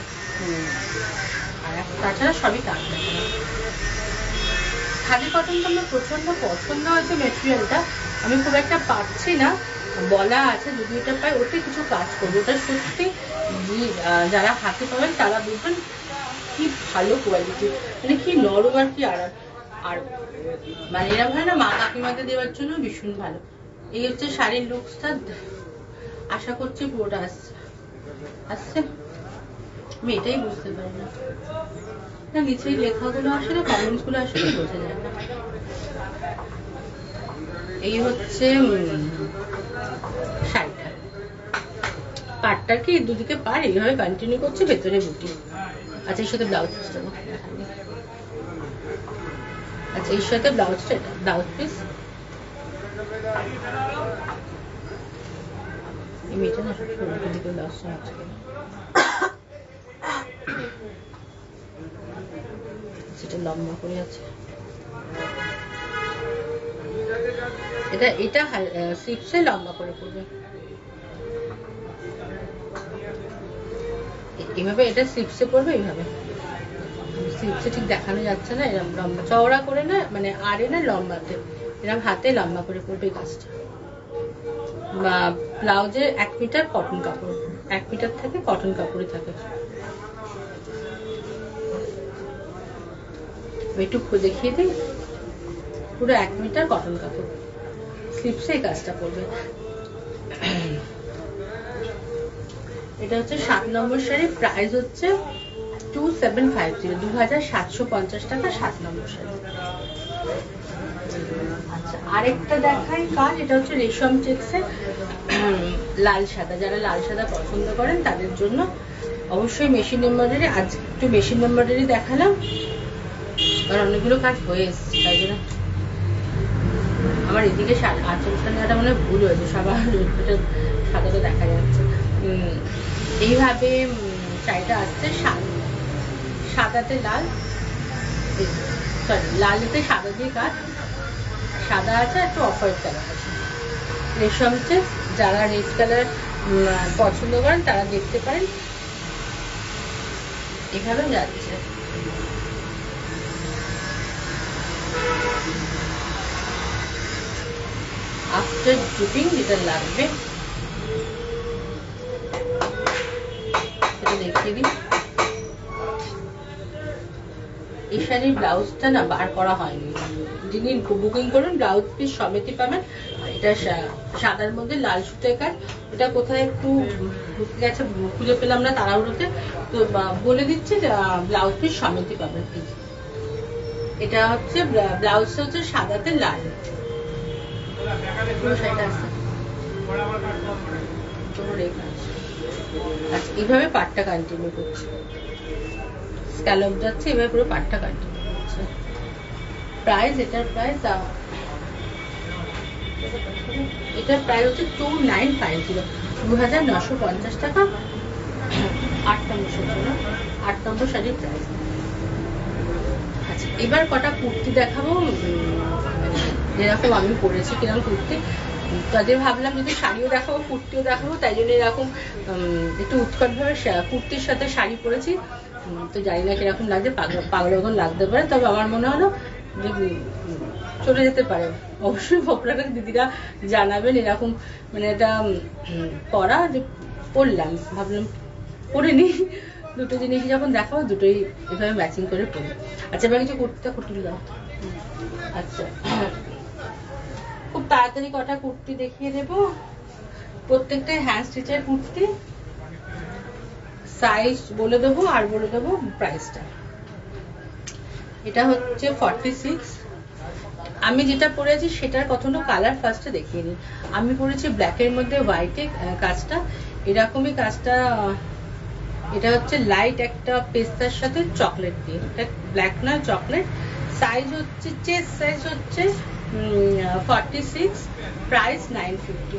আর তাছাড়া সবই তাঁত দেখালাম। খাদি কটনটা আমার প্রচন্ড পছন্দ হয়েছে, মেটেরিয়ালটা আমি খুব একটা পাচ্ছি না, বলা আছে যদি এটা পাই ওতে কিছু কাজ করবো। ওটা সত্যি যারা হাতে পাবেন তারা বুঝবেন কি ভালো কোয়ালিটি, মানে কি নরম আর কি আরাম, আর মানে এরা হয় না মা কাকিমাকে দেওয়ার জন্য ভীষণ ভালো। এই হচ্ছে শাড়ির লুকসটা, আশা করছি পুরোটা আসছে। আমি এটাই বুঝতে পারি না, নিচেই লেখাগুলো আসলে কমেন্টস গুলো আসলে বোঝা যায় না। এই হচ্ছে শাড়িটা, পাটটার কি দুদিকে পার এইভাবে কন্টিনিউ করছে, ভেতরে বুটি। আচ্ছা, এর সাথে ব্লাউজ পিসটা আচ্ছা এর সাথে ব্লাউজটা, এটা ব্লাউজ পিস। এই মেয়েটা না সরু দিকে ব্লাউজটা আছে, সেটা লম্বা করে আছে। এটা স্লিপসে লম্বা করে পড়বে এইভাবে, এটা স্লিপসে পড়বে এইভাবে। স্লিপসে ঠিক দেখানো যাচ্ছে না, এরকম লম্বা চওড়া করে না, মানে আরে না লম্বাতে, এরকম হাতে লম্বা করে পড়বে এই কাজটা। বা ব্লাউজের 1 মিটার কটন কাপড়, 1 মিটার থেকে কটন কাপড়ই থাকে। একটু দেখিয়ে দিই, পুরো 1 মিটার কটন কাপড়, স্লিপসে এই কাজটা করবে। এটা হচ্ছে 7 নম্বর শাড়ি, প্রাইস হচ্ছে 2750, 2750 টাকা 7 নম্বর শাড়ি। আচ্ছা আরেকটা দেখাই কাজ, এটা হচ্ছে রেশম চেক্সে লাল সাদা, যারা লাল সাদা পছন্দ করেন তাদের জন্য অবশ্যই মেশিন এমব্রয়ডারি। আজ একটু মেশিন এমব্রয়ডারি দেখালাম কারণ অনেকগুলো কাজ হয়ে এসছে, তাই জন্য আমার এদিকে আঁচলটা নেওয়াটা মনে ভুল হয়েছে, সবার সাদাটা দেখা যাচ্ছে। এইভাবে শাড়িটা আসছে সাদাতে লাল, সরি লালেতে সাদা দিয়ে কাজ, সাদা আছে একটু অফ হোয়াইট কালার আছে। রেশম চেক, যারা রেড কালার পছন্দ করেন তারা দেখতে পারেন, এভাবে যাচ্ছে। আফটার ড্রিপিং যেটা লাগবে সেটা দেখিয়ে দিই। এই শাড়ির ব্লাউজটা না বার করা হয়নি, যিনি বুকিং করুন ব্লাউজ পিস সমেতই পাবেন। এটা সাদার মধ্যে লাল সুতোয় কাজ, এটা কোথায় একটু ঢুকে গেছে খুঁজে পেলাম না তাড়াহুড়োতে, তো বলে দিচ্ছি ব্লাউজ পিস সমেতই পাবেন। এটা হচ্ছে ব্লাউজটা হচ্ছে সাদাতে লাল, পুরো শাড়িটা আছে। আচ্ছা এইভাবে পাটটা কন্টিনিউ করছে, স্ক্যালপ যাচ্ছে, এভাবে পুরো পাটটা কন্টিনিউ করছে। প্রাইস, এটার প্রাইস হচ্ছে 2950, 2950 টাকা 8 নম্বর শাড়ি, 8 নম্বর শাড়ির প্রাইস। আচ্ছা এবার কটা কুর্তি দেখাবো, যেরকম আমি পরেছি কিরকম কুর্তি, তাদের ভাবলাম যদি শাড়িও দেখাবো কুর্তিও দেখাবো, তাই জন্য এরকম একটু উৎকট ভাবে কুর্তির সাথে শাড়ি পরেছি। তো জানি না কিরকম লাগছে, পাগল লাগতে পারে, তবে আমার মনে হলো যে চলে যেতে পারে। অবশ্যই আপনারা দিদিরা জানাবেন এরকম, মানে এটা পরা যে পরলাম, ভাবলাম পরে নি, দুটো জিনিস যখন দেখাবো দুটোই এভাবে ম্যাচিং করে পরি। আচ্ছা এবার কিছু কুর্তিটা কুর্তি দাও। আচ্ছা খুব তাড়াতাড়ি কটা কুর্তি দেখিয়ে দেবো, প্রত্যেকটা হ্যান্ড স্টিচের কুর্তি, সাইজ বলে দেবো আর বলে দেবো প্রাইসটা। এটা হচ্ছে 46, আমি যেটা পরেছি সেটার কখনো কালার ফার্স্টে দেখিয়ে নিই। আমি পরেছি ব্ল্যাকের মধ্যে হোয়াইটে কাজটা, এরকমই কাজটা। এটা হচ্ছে লাইট একটা পেস্তার সাথে চকলেট দিয়ে, এটা ব্ল্যাক না চকলেট। সাইজ হচ্ছে চেস্ট সাইজ হচ্ছে 46, প্রাইস 950।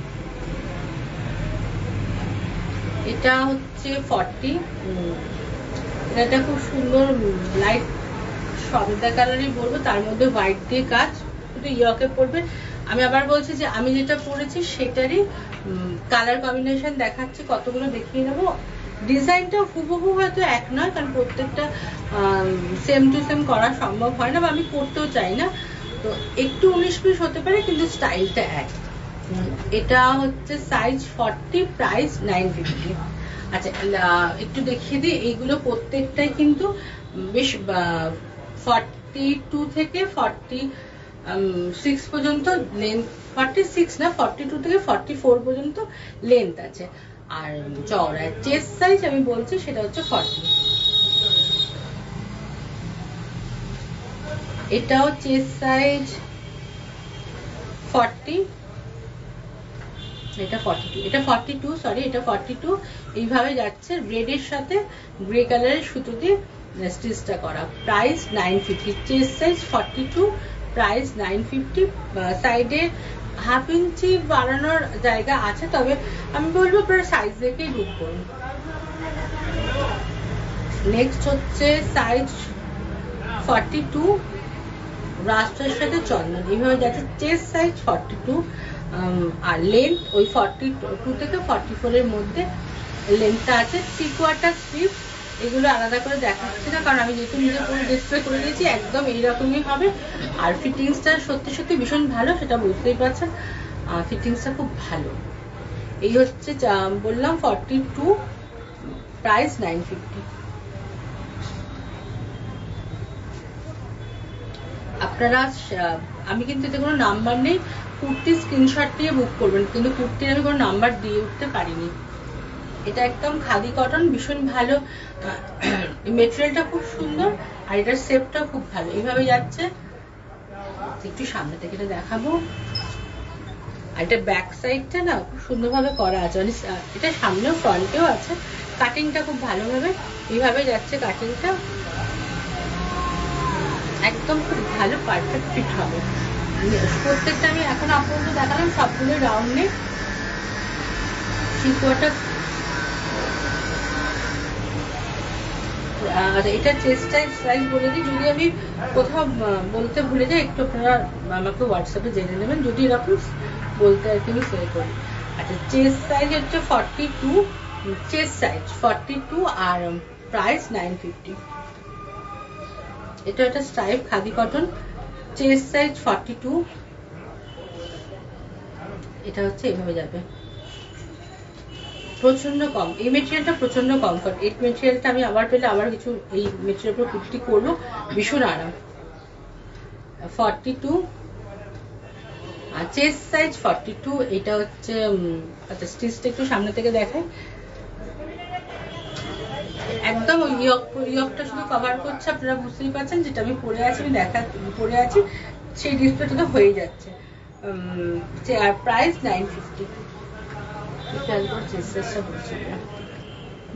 এটা হচ্ছে 40, এটা খুব সুন্দর লাইট সবেদা কালারই বলবো, তার মধ্যে হোয়াইট দিয়ে কাজ, শুধু ইয়কে পড়বে। আমি আবার বলছি যে আমি যেটা পরেছি সেটারই কালার কম্বিনেশন দেখাচ্ছি, কতগুলো দেখিয়ে দেবো। ডিজাইনটা হুবহু হয়তো এক নয়, কারণ প্রত্যেকটা সেম টু সেম করা সম্ভব হয় না, বা আমি করতেও চাই না, তো একটু 19-20 হতে পারে, কিন্তু স্টাইলটা এক। এটা হচ্ছে সাইজ 40, প্রাইস 950। আচ্ছা একটু দেখিয়ে দিই, এইগুলো প্রত্যেকটাই কিন্তু বেশ 42 থেকে 46 পর্যন্ত লেন্থ, 46 না 42 থেকে 44 পর্যন্ত লেন্থ আছে, আর চওড়া চেস্ট সাইজ আমি বলছি সেটা হচ্ছে 40। এটাও চেস্ট সাইজ 40, এটা 42, এটা 42, সরি এটা 42। এইভাবে যাচ্ছে, রেড এর সাথে গ্রে কালারের সুতো দিয়ে স্টিচটা করা। Price 950, chest size 42, price 950। সাইডে হাফ ইঞ্চি বাড়ানোর জায়গা আছে, তবে আমি বলবো আপনারা সাইজ দেখেই বুক করুন। নেক্সট হচ্ছে সাইজ 42, রাস্টার সাথে চন্দন, এইভাবে যাচ্ছে। চেস্ট সাইজ 42 আর লেন্থ ওই 42 থেকে 44 এর মধ্যে লেন্থটা আছে। 3/4 স্লিভ, এগুলো আলাদা করে দেখাচ্ছি না কারণ আমি যেহেতু নিজে পুরো ডিসপ্লে করে দিয়েছি, একদম এইরকমই হবে। আর ফিটিংসটা সত্যি সত্যি ভীষণ ভালো, সেটা বুঝতেই পারছেন, ফিটিংসটা খুব ভালো। এই হচ্ছে বললাম 42, প্রাইস 950। আপনারা, আমি কিন্তু এতে কোনো নাম্বার নেই, কুর্তির স্ক্রিনশট দিয়ে বুক করবেন, কিন্তু কুর্তির আমি কোনো নাম্বার দিয়ে উঠতে পারিনি। এটা একদম খাদি কটন, ভীষণ ভালো, মেটেরিয়ালটা খুব সুন্দর আর এটার শেপটা খুব ভালো। এইভাবে যাচ্ছে, একটু সামনে থেকে এটা দেখাবো। আর এটা ব্যাক সাইডটা না খুব সুন্দরভাবে করা আছে, মানে এটা সামনেও ফ্রন্টেও আছে। কাটিংটা খুব ভালোভাবে এইভাবে যাচ্ছে, কাটিংটা একদম খুব ভালো পারফেক্ট ফিট হবে। প্রত্যেকটা আমি এখন আপনাদের দেখালাম, সবগুলো রাউন্ড নেক, 3/4। আর এটা চেস্ট সাইজ বলে দিই, যদি আমি কোথাও বলতে ভুলে যাই একটু আপনারা আমাকে হোয়াটসঅ্যাপে জেনে নেবেন, যদি এরকম বলতে আর কি আমি শেয়ার করি। আচ্ছা, চেস্ট সাইজ হচ্ছে 42, চেস্ট সাইজ 42 আর প্রাইস 950। এটা একটা stripe khadi cotton, chest size 42, এটা হচ্ছে এভাবে যাবে। প্রচন্ড কম, এই মেটেরিয়ালটা প্রচন্ড কমফর্ট। এই মেটেরিয়ালটা আমি আবার পেলে আবার কিছু এই মেটেরিয়াল উপর কুর্তি করবো, ভীষণ আরাম। 42 আর চেস্ট সাইজ 42, এটা হচ্ছে। আচ্ছা, স্টিচটা একটু সামনে থেকে দেখাই। একদম ওই ইয়কটা শুধু কভার করছে, আপনারা বুঝতেই পারছেন, যেটা আমি পরে আছি, আমি পরে আছি সেই ডিসপ্লেটা তো হয়ে যাচ্ছে। আর প্রাইস 950।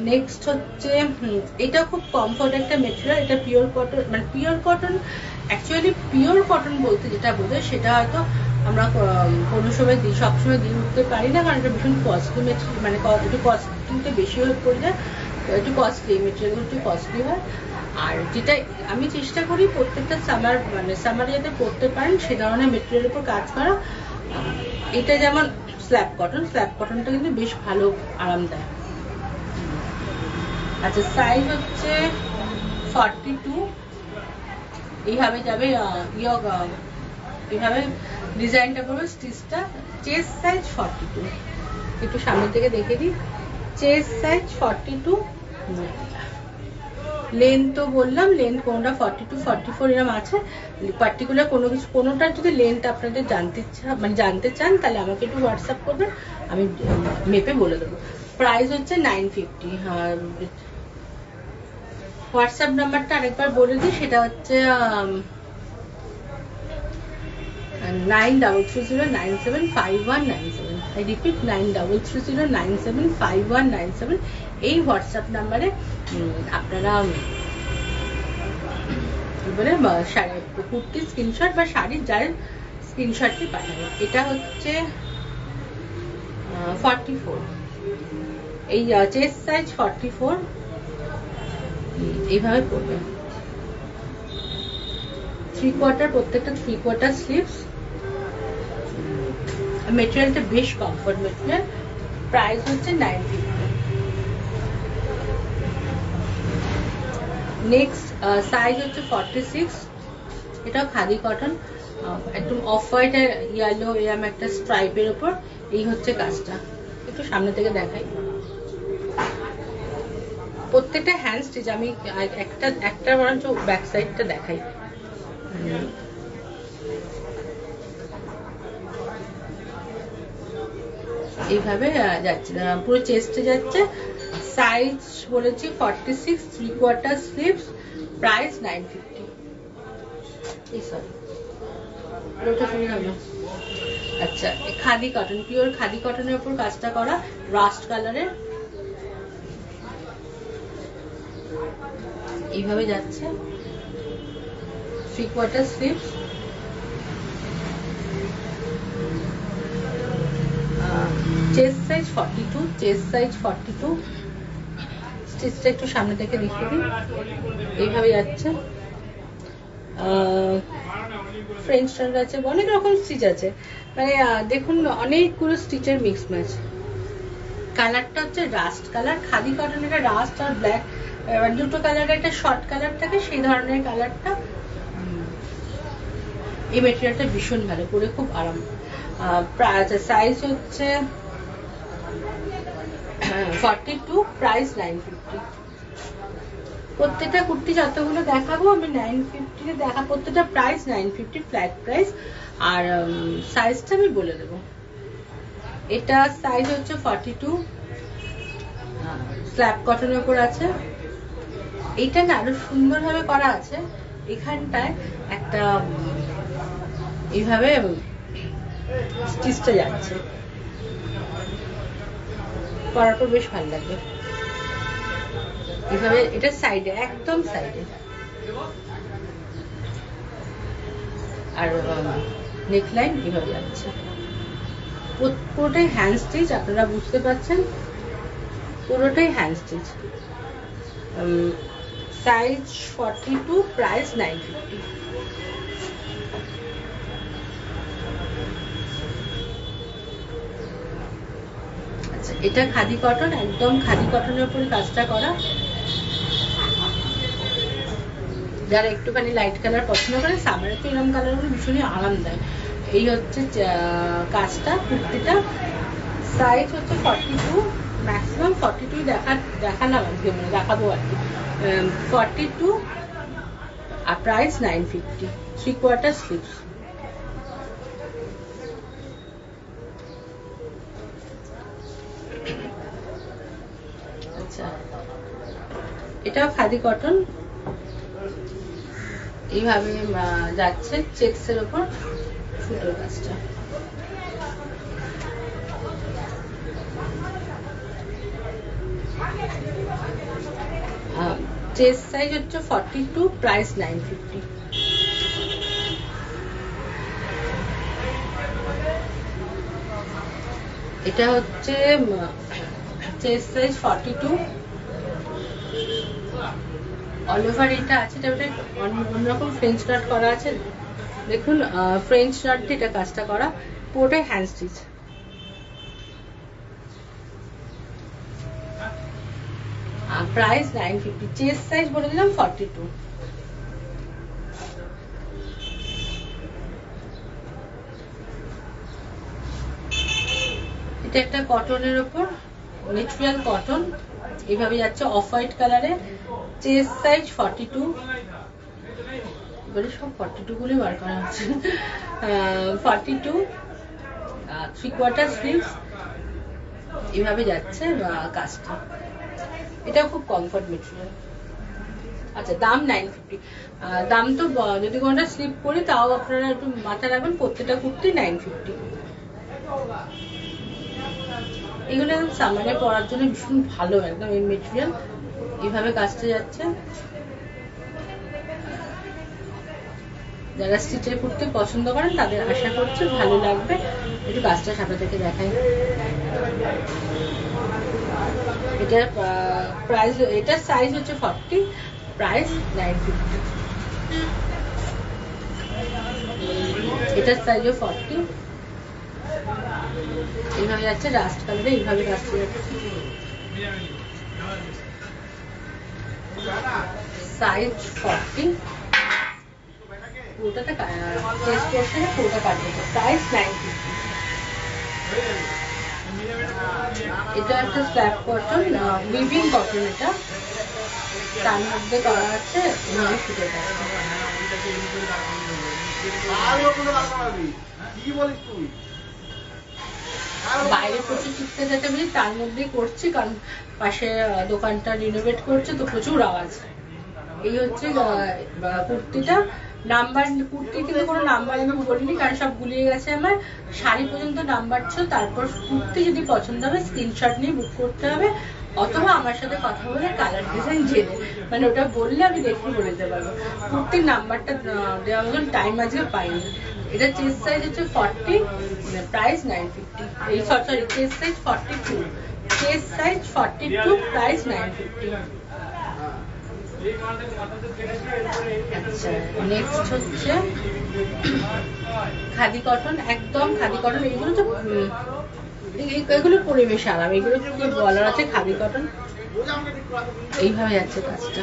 নেক্সট হচ্ছে, এটা খুব কমফোর্ট একটা মেটেরিয়াল, এটা পিওর কটন, মানে pure cotton, actually pure cotton বলতে যেটা বোঝায় সেটা হয়তো আমরা কোনো সময় সবসময় দিয়ে উঠতে পারি না, কারণ এটা ভীষণ কস্টলি মেটেরিয়াল, মানে একটু কস্টলিটা বেশি হয়ে পড়ে যায়, একটু কস্টলি মেটেরিয়ালগুলো একটু কস্টলি হয়। আর যেটা আমি চেষ্টা করি প্রত্যেকটা সামার যাতে পরতে পারেন সে ধরনের মেটেরিয়ালের উপর কাজ করা। এটা যেমন স্ল্যাব কটনটা কিন্তু বেশ ভালো আরাম দেয়। আচ্ছা, সাইজ হচ্ছে 42, এইভাবে যাবে, এইভাবে ডিজাইনটা করবে, স্টিচটা। চেস্ট সাইজ 42, একটু সামনে থেকে দেখে দিই। চেস্ট সাইজ 42, লেন্থ তো বললাম, লেন্থ কোনোটা 42, 44 এরকম আছে। পার্টিকুলার কোনোটার যদি লেন্থ আপনাদের জানতে চান তাহলে আমাকে একটু হোয়াটসঅ্যাপ করবেন, আমি মেপে বলে দেবো। প্রাইস হচ্ছে 950। হ্যাঁ, হোয়াটসঅ্যাপ নাম্বারটা আরেকবার বলে দিই, সেটা হচ্ছে 9330975197। I repeat, 9330975197। এই হোয়াটসঅ্যাপ নাম্বারে আপনারা কি বলে কুর্তির স্ক্রিনশট বা শাড়ির যার স্ক্রিনশটটি পাঠাবেন। এটা হচ্ছে 44, এই চেস্ট সাইজ 44, এইভাবে পড়বে। 3/4, প্রত্যেকটা 3/4 স্লিভস। মেটেরিয়ালটা বেশ কমফোর্ট মেটেরিয়াল। প্রাইস হচ্ছে 950। নেক্সট সাইজ হচ্ছে 46, এটাও খাদি কটন, একদম অফ হোয়াইট আর ইয়েলো এরকম একটা স্ট্রাইপের উপর। এই হচ্ছে কাজটা, একটু সামনে থেকে দেখাই। প্রত্যেকটা হ্যান্ড স্টিচ, আমি একটা বরঞ্চ ব্যাক সাইডটা দেখাই। এইভাবে যাচ্ছে, পুরো চেস্টে যাচ্ছে। সাইজ বলেছি 46, 3/4 স্লিভস, প্রাইস 950। আচ্ছা, খাদি কটন, পিওর খাদি কটনের উপর কাজটা করা, রাস্ট কালারের। এইভাবে যাচ্ছে, 3/4 sleeves, chest size 42, chest size 42। স্টিচটা একটু সামনে থেকে দেখিয়ে দিই, এইভাবে যাচ্ছে। ফ্রেঞ্চ নট আছে, অনেক রকম স্টিচ আছে, মানে দেখুন অনেকগুলো স্টিচের মিক্স ম্যাচ। কালারটা হচ্ছে রাস্ট কালার, খাদি কটন, এটা রাস্ট আর ব্ল্যাক, দুটো কালার, একটা শর্ট কালার থাকে সেই ধরনের কালারটা। এই মেটেরিয়ালটা ভীষণ ভালো, পরে খুব আরাম। সাইজ হচ্ছে 42, প্রাইস 950। প্রত্যেকটা কুর্তি যতগুলো দেখাবো আমি 950 দেখা, প্রত্যেকটা প্রাইস 950 ফ্ল্যাট প্রাইস। আর সাইজটা আমি বলে দেবো, এটা সাইজ হচ্ছে 42, স্ল্যাব কটনের উপর আছে। এইটা না আরো সুন্দর ভাবে করা আছে, এখানটায় একটা এইভাবে স্টিচটা যাচ্ছে, পরার পর বেশ ভালো লাগবে। এইভাবে এটা সাইডে, একদম সাইডে, আর নেকলাইন এভাবে যাচ্ছে। পুরোটাই হ্যান্ড স্টিচ, আপনারা বুঝতে পারছেন, পুরোটাই হ্যান্ড স্টিচ। Size 42, price 950। আচ্ছা, এটা খাদি কটন, একদম খাদি কটনের উপরে কাজটা করা। যারা একটুখানি লাইট কালার পছন্দ করে, সামারে তো এরকম কালারগুলো ভীষণই আরাম দেয়। এই হচ্ছে কাজটা, কুর্তিটা। সাইজ হচ্ছে 42, ম্যাক্সিমাম 42 দেখালাম আজকে, মানে দেখাবো আর কি। 42 আর প্রাইস 950, 3/4 স্লিভস। আচ্ছা, এটাও খাদি কটন, এইভাবে যাচ্ছে চেক্সের উপর সুতোর কাজটা। চেস্ট সাইজ হচ্ছে 42, প্রাইস 950। এটা হচ্ছে চেস্ট সাইজ 42, অল ওভার এটা আছে, এটা অন্যরকম ফ্রেঞ্চ নট করা আছে, দেখুন ফ্রেঞ্চ নট দিয়ে এটা কাজটা করা, পুরোটাই hand stitch. Price 950, chest size বলে দিলাম 42। এটা একটা কটনের উপর, মেটেরিয়াল কটন, এইভাবে যাচ্ছে অফ হোয়াইট কালারে, চেস্ট সাইজ 42, এবারে সব 42 গুলো বার করা হচ্ছে। 42, 3/4 স্লিভস, এইভাবে যাচ্ছে কাজটা। এটা খুব কমফর্ট মেটেরিয়াল। আচ্ছা, দাম 950। দাম তো যদি কোনটা স্লিপ করি তাও আপনারা একটু মাথায় রাখবেন, প্রত্যেকটা কুর্তি 950। এগুলো একদম সামারে পরার জন্য ভীষণ ভালো, একদম এই মেটেরিয়াল। এইভাবে কাজটা যাচ্ছে। যারা স্টিচের কুর্তি পছন্দ করেন তাদের আশা করছি ভালো লাগবে। একটু কাজটা সামনে থেকে দেখাই। এটার প্রাইস, এটার সাইজ হচ্ছে 40, প্রাইস 950। এটার সাইজও 40, এইভাবে যাচ্ছে রাস্ট কালারে, এইভাবে কাজটা যাচ্ছে। সাইজ 40, পুরোটাতে চেস্ট পোরশনে পুরোটা কাটবে, প্রাইস 950। এটা একটা স্ল্যাব কটন, উইভিং কটন, এটা তার মধ্যে করা আছে এভাবে সুতোর কাজ। বাইরে প্রচুর চিৎকার চেঁচামেচি, তার মধ্যেই করছি কারণ পাশে দোকানটা রিনোভেট করছে তো প্রচুর আওয়াজ। এই হচ্ছে কুর্তিটা। নাম্বার, কুর্তি কিন্তু কোনো নাম্বার আমি বলিনি কারণ সব গুলিয়ে গেছে আমার। শাড়ি পর্যন্ত নাম্বার ছিল, তারপর কুর্তি যদি পছন্দ হবে স্ক্রিনশট নিয়ে বুক করতে হবে। অথবা আমার সাথে কথা বলে কালার ডিজাইন জেনে, মানে ওটা বললে আমি দেখে বলে দিতে পারবো। কুর্তির নাম্বারটা দেওয়ার মতন টাইম আজকে পাইনি। এটা চেস্ট সাইজ হচ্ছে 40, প্রাইস 950। এই sorry, chest size 42, chest size 42, price 950। আচ্ছা, নেক্সট হচ্ছে খাদি কটন, একদম খাদি কটন। এগুলো তো এগুলো পরিবেশ আরাম, এগুলো কি বলার আছে। খাদি কটন এইভাবে যাচ্ছে কাজটা।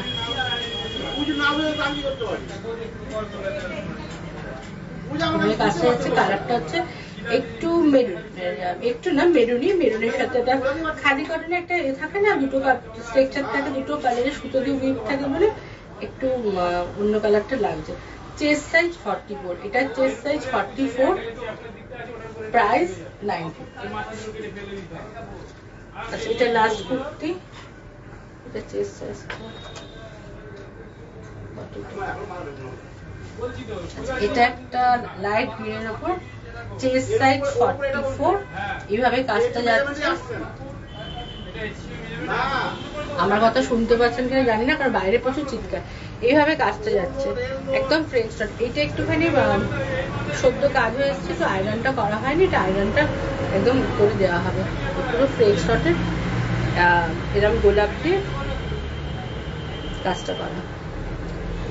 কাজটা যাচ্ছে, কালারটা হচ্ছে একটু মেরুন, একটু না মেরুনই, মেরুনের সাথে একটা খাদি কটনে একটা থাকে না, দুটো স্ট্রাকচার থাকে, দুটো কালারের সুতো দিয়ে উইভ থাকে বলে একটু অন্য কালারটা লাগছে। চেস্ট সাইজ 44, এটা চেস্ট সাইজ 44, প্রাইস 950। আচ্ছা, এটা লাস্ট কুর্তি, এটা চেস্ট সাইজ, এটা একটা লাইট গ্রিনের উপর, চেস্ট সাইজ 44, এইভাবে কাজটা যাচ্ছে। আমার কথা শুনতে পাচ্ছেন কিনা জানি না, কারণ বাইরে প্রচুর চিৎকার। এইভাবে কাজটা যাচ্ছে, একদম ফ্রেঞ্চ নট। এটা একটুখানি সদ্য কাজ হয়ে এসছে, তো আয়রনটা করা হয়নি, এটা আয়রনটা একদম করে দেওয়া হবে। পুরো ফ্রেঞ্চ নটের এরকম গোলাপ দিয়ে কাজটা করা।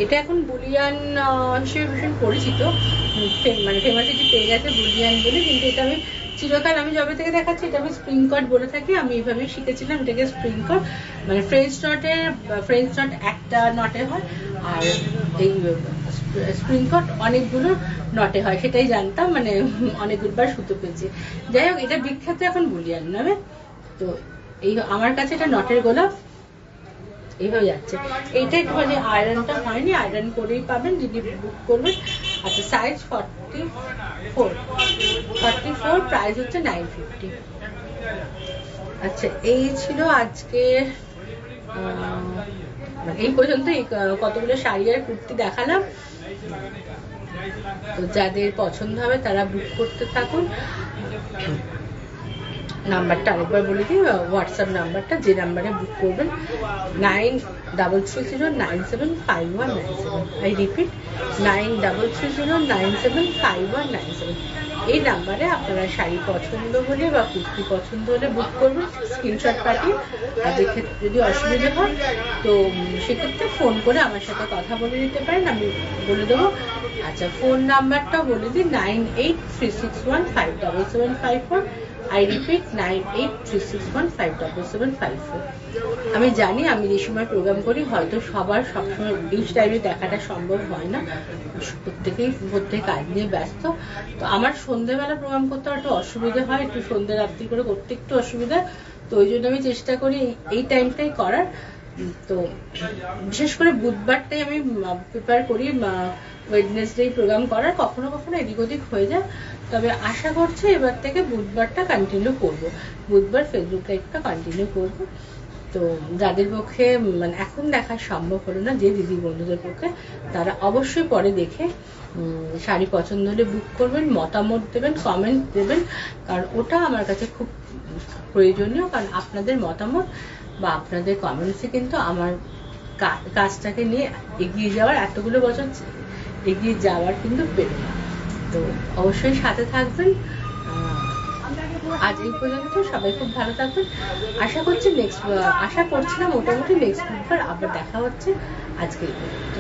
এটা এখন বুলিয়ান হিসেবে ভীষণ পরিচিত, মানে ফেমাসিটি পেয়ে গেছে বুলিয়ান বলে। কিন্তু এটা আমি চিরকাল, আমি যবে থেকে দেখাচ্ছি, এটা আমি স্প্রিং কট বলে থাকি। আমি এইভাবেই শিখেছিলাম এটাকে, স্প্রিং কট। মানে ফ্রেঞ্চ নট একটা নটে হয়, আর এই স্প্রিং কট অনেকগুলো নটে হয়, সেটাই জানতাম, মানে অনেকবার সুতো পেয়েছি। যাই হোক, এটা বিখ্যাত এখন বুলিয়ান নামে। তো এই আমার কাছে এটা নটের গোলাপ এইভাবে যাচ্ছে। এইটা একটুখানি আয়রনটা হয়নি, আয়রন করেই পাবেন যদি বুক করবেন। আচ্ছা, সাইজ 44, প্রাইস হচ্ছে 950। আচ্ছা, এই ছিল আজকে, এই পর্যন্ত কতগুলো শাড়ি আর কুর্তি দেখালাম। তো যাদের পছন্দ হবে তারা বুক করতে থাকুন। নাম্বারটা আরেকবার বলে দিই, হোয়াটসঅ্যাপ নাম্বারটা, যে নাম্বারে বুক করবেন 9330975197। I repeat, 9330975197। এই নাম্বারে আপনারা শাড়ি পছন্দ হলে বা কুর্তি পছন্দ হলে বুক করবেন, স্ক্রিনশট পাঠিয়ে। আর যদি অসুবিধা হয় তো সেক্ষেত্রে ফোন করে আমার সাথে কথা বলে নিতে পারেন, আমি বলে দেবো। আচ্ছা, ফোন নাম্বারটাও বলে দিই, 9836157754। I repeat, 9836157754। আমি জানি আমি যে সময় প্রোগ্রাম করি হয়তো সবার সবসময় এই টাইমে দেখাটা সম্ভব হয় না, প্রত্যেক কাজ নিয়ে ব্যস্ত। তো আমার সন্ধ্যেবেলা প্রোগ্রাম করতে একটু অসুবিধা হয়, একটু সন্ধ্যে রাত্রি করে করতে একটু অসুবিধা। তো ওই জন্য আমি চেষ্টা করি এই টাইমটাই করার। তো বিশেষ করে বুধবারটাই আমি প্রিপেয়ার করি ওয়েডনেসডে প্রোগ্রাম করার। কখনো কখনো এদিক ওদিক হয়ে যায়, তবে আশা করছি এবার থেকে বুধবারটা কন্টিনিউ করব, বুধবার ফেসবুক লাইভটা কন্টিনিউ করব। তো যাদের পক্ষে মানে এখন দেখা সম্ভব হলো না, যে দিদি বন্ধুদের পক্ষে, তারা অবশ্যই পরে দেখে শাড়ি পছন্দ হলে বুক করবেন, মতামত দেবেন, কমেন্ট দেবেন, কারণ ওটা আমার কাছে খুব প্রয়োজনীয়। কারণ আপনাদের মতামত বা আপনাদের কমেন্টসে কিন্তু আমার কাজটাকে নিয়ে এগিয়ে যাওয়ার, এতগুলো বছর এগিয়ে যাওয়ার কিন্তু প্রেরণা। তো অবশ্যই সাথে থাকবেন। আজ এই পর্যন্ত, সবাই খুব ভালো থাকবেন। আশা করছি মোটামুটি নেক্সট বুধবার আবার দেখা হচ্ছে। আজকে এই পর্যন্ত।